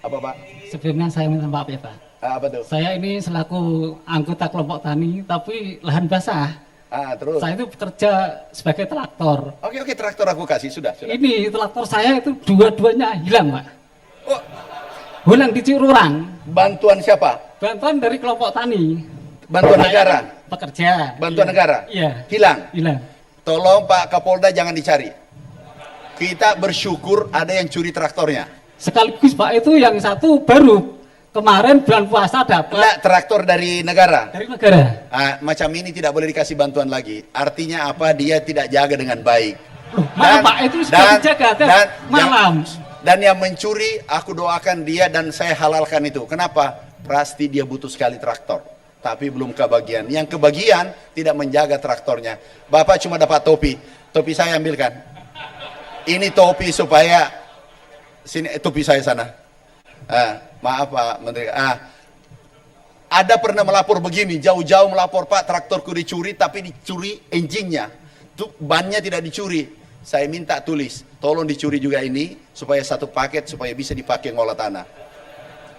Apa Pak? Sebelumnya saya minta maaf ya Pak. Apa tuh? Saya ini selaku anggota kelompok tani, tapi lahan basah. Terus? Saya itu bekerja sebagai traktor. Oke, traktor aku kasih, sudah. Ini traktor saya itu dua-duanya hilang Pak. Oh. Hilang di Cirurang. Bantuan siapa? Bantuan dari kelompok tani. Bantuan negara? Pekerja. Bantuan negara? Iya. Hilang? Hilang. Tolong Pak Kapolda jangan dicari. kita bersyukur ada yang curi traktornya. Sekaligus Pak, itu yang satu baru kemarin bulan puasa dapat. Enggak, traktor dari negara. Dari negara. Macam ini tidak boleh dikasih bantuan lagi. Artinya apa? Dia tidak jaga dengan baik. Mana Pak, itu sudah dijaga malam. Dan yang mencuri, aku doakan dia dan saya halalkan itu. Kenapa? Pasti dia butuh sekali traktor. Tapi belum kebagian. Yang kebagian tidak menjaga traktornya. Bapak cuma dapat topi. Topi saya ambilkan. Ini topi supaya sini topi saya sana. Maaf Pak Menteri. Ada pernah melapor begini, jauh-jauh melapor Pak, traktorku dicuri tapi dicuri engine-nya. Bannya tidak dicuri. Saya minta tulis, tolong dicuri juga ini supaya satu paket supaya bisa dipakai ngolah tanah.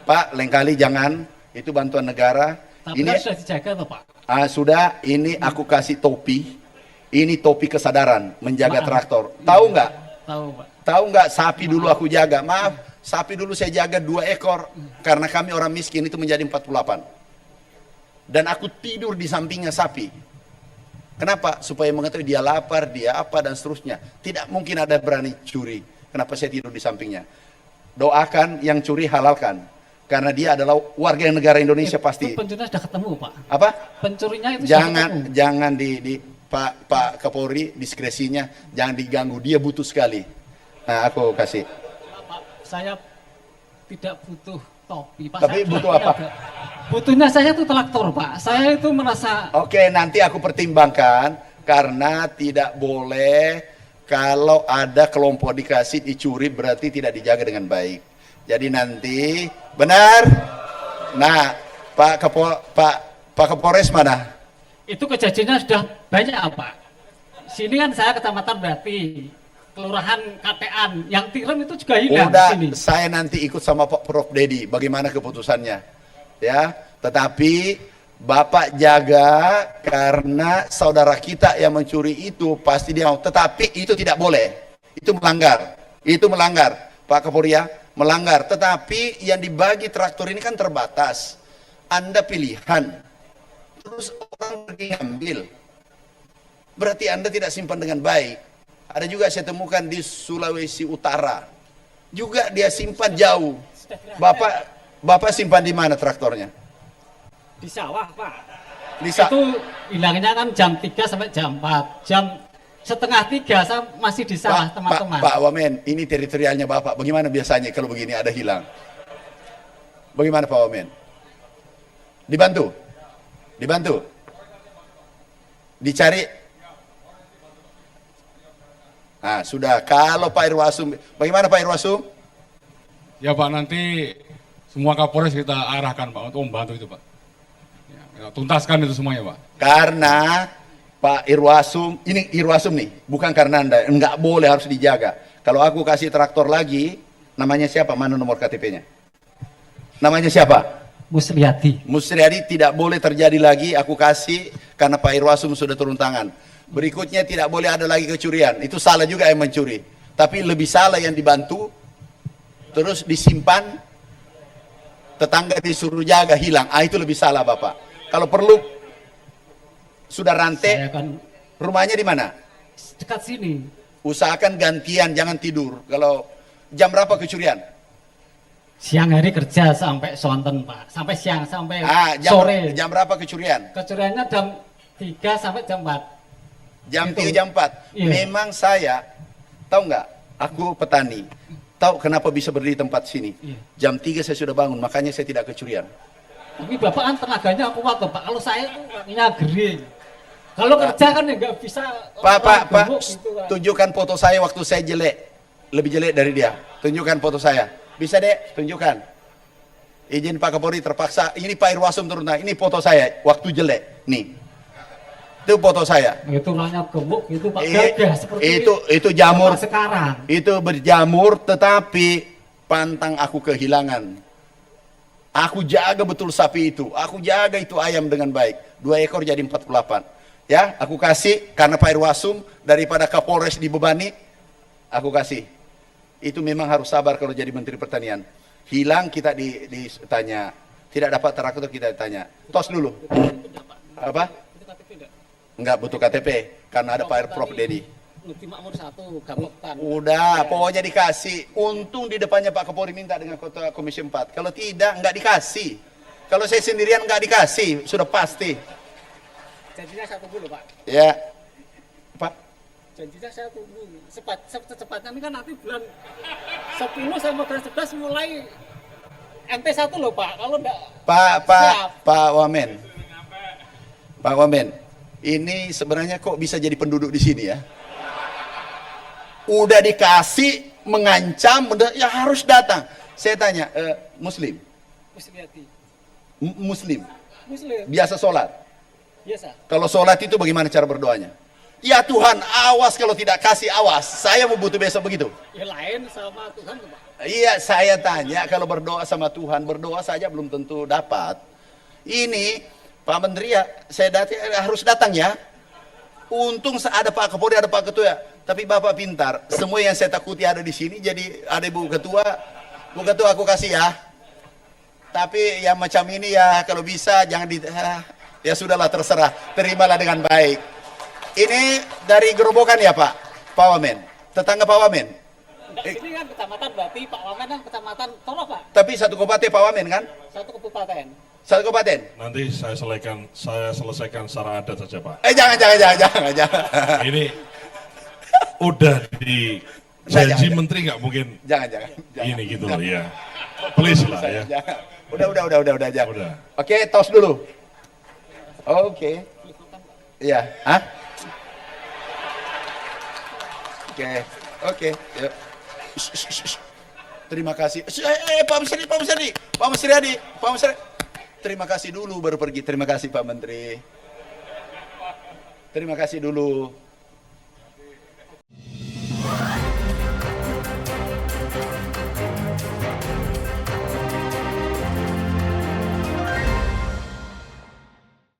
Pak, lain kali jangan, itu bantuan negara. Tapi ini sudah dijaga toh Pak? Sudah, ini aku kasih topi. Ini topi kesadaran menjaga traktor. Tahu nggak? Tahu Pak. Tahu nggak sapi dulu aku jaga? Maaf, sapi dulu saya jaga 2 ekor karena kami orang miskin itu menjadi 48. Dan aku tidur di sampingnya sapi. Kenapa? Supaya mengetahui dia lapar, dia apa dan seterusnya. Tidak mungkin ada berani curi. Kenapa saya tidur di sampingnya? Doakan yang curi halalkan. Karena dia adalah warga negara Indonesia pasti. Pencurinya sudah ketemu Pak. Apa? Pencurinya itu sudah ketemu. Jangan di Pak Kapolri diskresinya jangan diganggu. Dia butuh sekali. Nah, aku kasih. Pak, saya tidak butuh topi Pak. Tapi butuh apa? Butuhnya saya itu traktor Pak. Saya itu merasa. Oke, nanti aku pertimbangkan karena tidak boleh kalau ada kelompok dikasih dicuri berarti tidak dijaga dengan baik. Jadi nanti benar. Nah, Pak Kapolres mana? Itu kejadiannya sudah banyak Pak. Sini kan saya kecamatan berarti kelurahan Katean, yang tiram itu juga hilang. Udah, sini. saya nanti ikut sama Pak Prof Dedi bagaimana keputusannya. Ya, tetapi Bapak jaga karena saudara kita yang mencuri itu pasti dia mau. Tetapi itu tidak boleh. Itu melanggar. Itu melanggar. Pak Kapolri ya, melanggar. Tetapi yang dibagi traktor ini kan terbatas. Anda pilihan. Terus orang pergi ngambil. Berarti Anda tidak simpan dengan baik. Ada juga saya temukan di Sulawesi Utara. Juga dia simpan jauh. Bapak simpan di mana traktornya? Di sawah Pak. Itu hilangnya kan jam 3 sampai jam 4. Jam setengah 3 saya masih di sawah teman-teman. Pak Wamen, ini teritorialnya Bapak. Bagaimana biasanya kalau begini ada hilang? Bagaimana Pak Wamen? Dibantu? Dibantu? Dicari? Nah, sudah. Kalau Pak Irwasum, bagaimana Pak Irwasum? Ya Pak, nanti semua Kapolres kita arahkan Pak untuk membantu itu Pak. Ya, tuntaskan itu semuanya Pak. Karena Pak Irwasum, ini Irwasum nih, bukan karena Anda, enggak boleh, harus dijaga. Kalau aku kasih traktor lagi, namanya siapa? Mana nomor KTP-nya? Namanya siapa? Musriadi. Musriadi, tidak boleh terjadi lagi, aku kasih karena Pak Irwasum sudah turun tangan. Berikutnya tidak boleh ada lagi kecurian, itu salah juga yang mencuri. Tapi lebih salah yang dibantu, terus disimpan, tetangga disuruh jaga, hilang. Itu lebih salah Bapak. Kalau perlu, sudah rantai, rumahnya di mana? Dekat sini. Usahakan gantian, jangan tidur. Kalau jam berapa kecurian? Siang hari kerja sampai sonten Pak, sampai siang, sampai sore. Jam berapa kecurian? Kecuriannya jam 3 sampai jam 4. Jam 3, jam 4. Iya. Memang saya, tahu nggak, aku petani. Tahu kenapa bisa berdiri di tempat sini? Iya. Jam 3 saya sudah bangun, makanya saya tidak kecurian. Tapi Bapak kan tenaganya kuat Pak, kalau saya tuh kakinya gering. Kalau kerja kan ya nggak bisa. Pak, gitu, kan. tunjukkan foto saya waktu saya jelek. Lebih jelek dari dia. Tunjukkan foto saya. Bisa dek, tunjukkan. Izin Pak Kapolri terpaksa. Ini Pak Irwasum turun tangan. Ini foto saya waktu jelek. Nih. Itu foto saya. Itu orangnya gemuk itu Pak, gagah seperti itu jamur sekarang. Itu berjamur, tetapi pantang aku kehilangan. Aku jaga betul sapi itu, aku jaga itu ayam dengan baik. 2 ekor jadi 48. Ya, aku kasih karena Pak Irwasum daripada Kapolres dibebani, aku kasih. Itu memang harus sabar kalau jadi Menteri Pertanian. Hilang kita ditanya, tidak dapat traktor kita ditanya. Tos dulu. Apa? Enggak butuh KTP karena ada Pak Prof Dedi. Nuti Makmur 1, Gapoktan. Udah, pokoknya dikasih. Untung di depannya Pak Kapolri minta dengan Ketua Komisi 4. Kalau tidak, nggak dikasih. Kalau saya sendirian nggak dikasih, sudah pasti. Janjinya saya tunggu loh Pak. Ya, Pak. Janjinya saya tunggu. Secepatnya ini kan nanti bulan 10 sama bulan 11 mulai MP1 loh Pak. Kalau enggak Pak Wamen, ini sebenarnya kok bisa jadi penduduk di sini ya? Udah dikasih, mengancam, ya harus datang. Saya tanya, Muslim? Muslim? Biasa sholat? Biasa. Kalau sholat itu bagaimana cara berdoanya? Ya Tuhan, awas kalau tidak kasih, awas. Saya mau butuh besok begitu. Ya lain sama Tuhan Pak. Iya, saya tanya kalau berdoa sama Tuhan, berdoa saja belum tentu dapat. Ini Pak Menteri ya, harus datang ya. Untung ada Pak Kapolri, ada Pak Ketua. Tapi Bapak pintar, semua yang saya takuti ada di sini. Jadi ada Bu Ketua aku kasih ya. Tapi yang macam ini ya kalau bisa jangan ya sudahlah terserah, terimalah dengan baik. Ini dari Gerobokan ya Pak Wamen, tetangga Pak Wamen. Ini kan kecamatan berarti Pak Wamen kan kecamatan Toro Pak. Tapi satu kabupaten Pak Wamen kan? Satu kabupaten. Satu kabupaten. Nanti saya selesaikan secara adat saja Pak. Jangan. Ini udah di janji menteri nggak mungkin. Jangan. Ini gitu loh ya. Please lah ya. Udah jangan. Oke, tos dulu. Oke. Iya, Oke. Yuk. Terima kasih. Pak Mesri Adi. Terima kasih dulu baru pergi. Terima kasih Pak Menteri. Terima kasih dulu.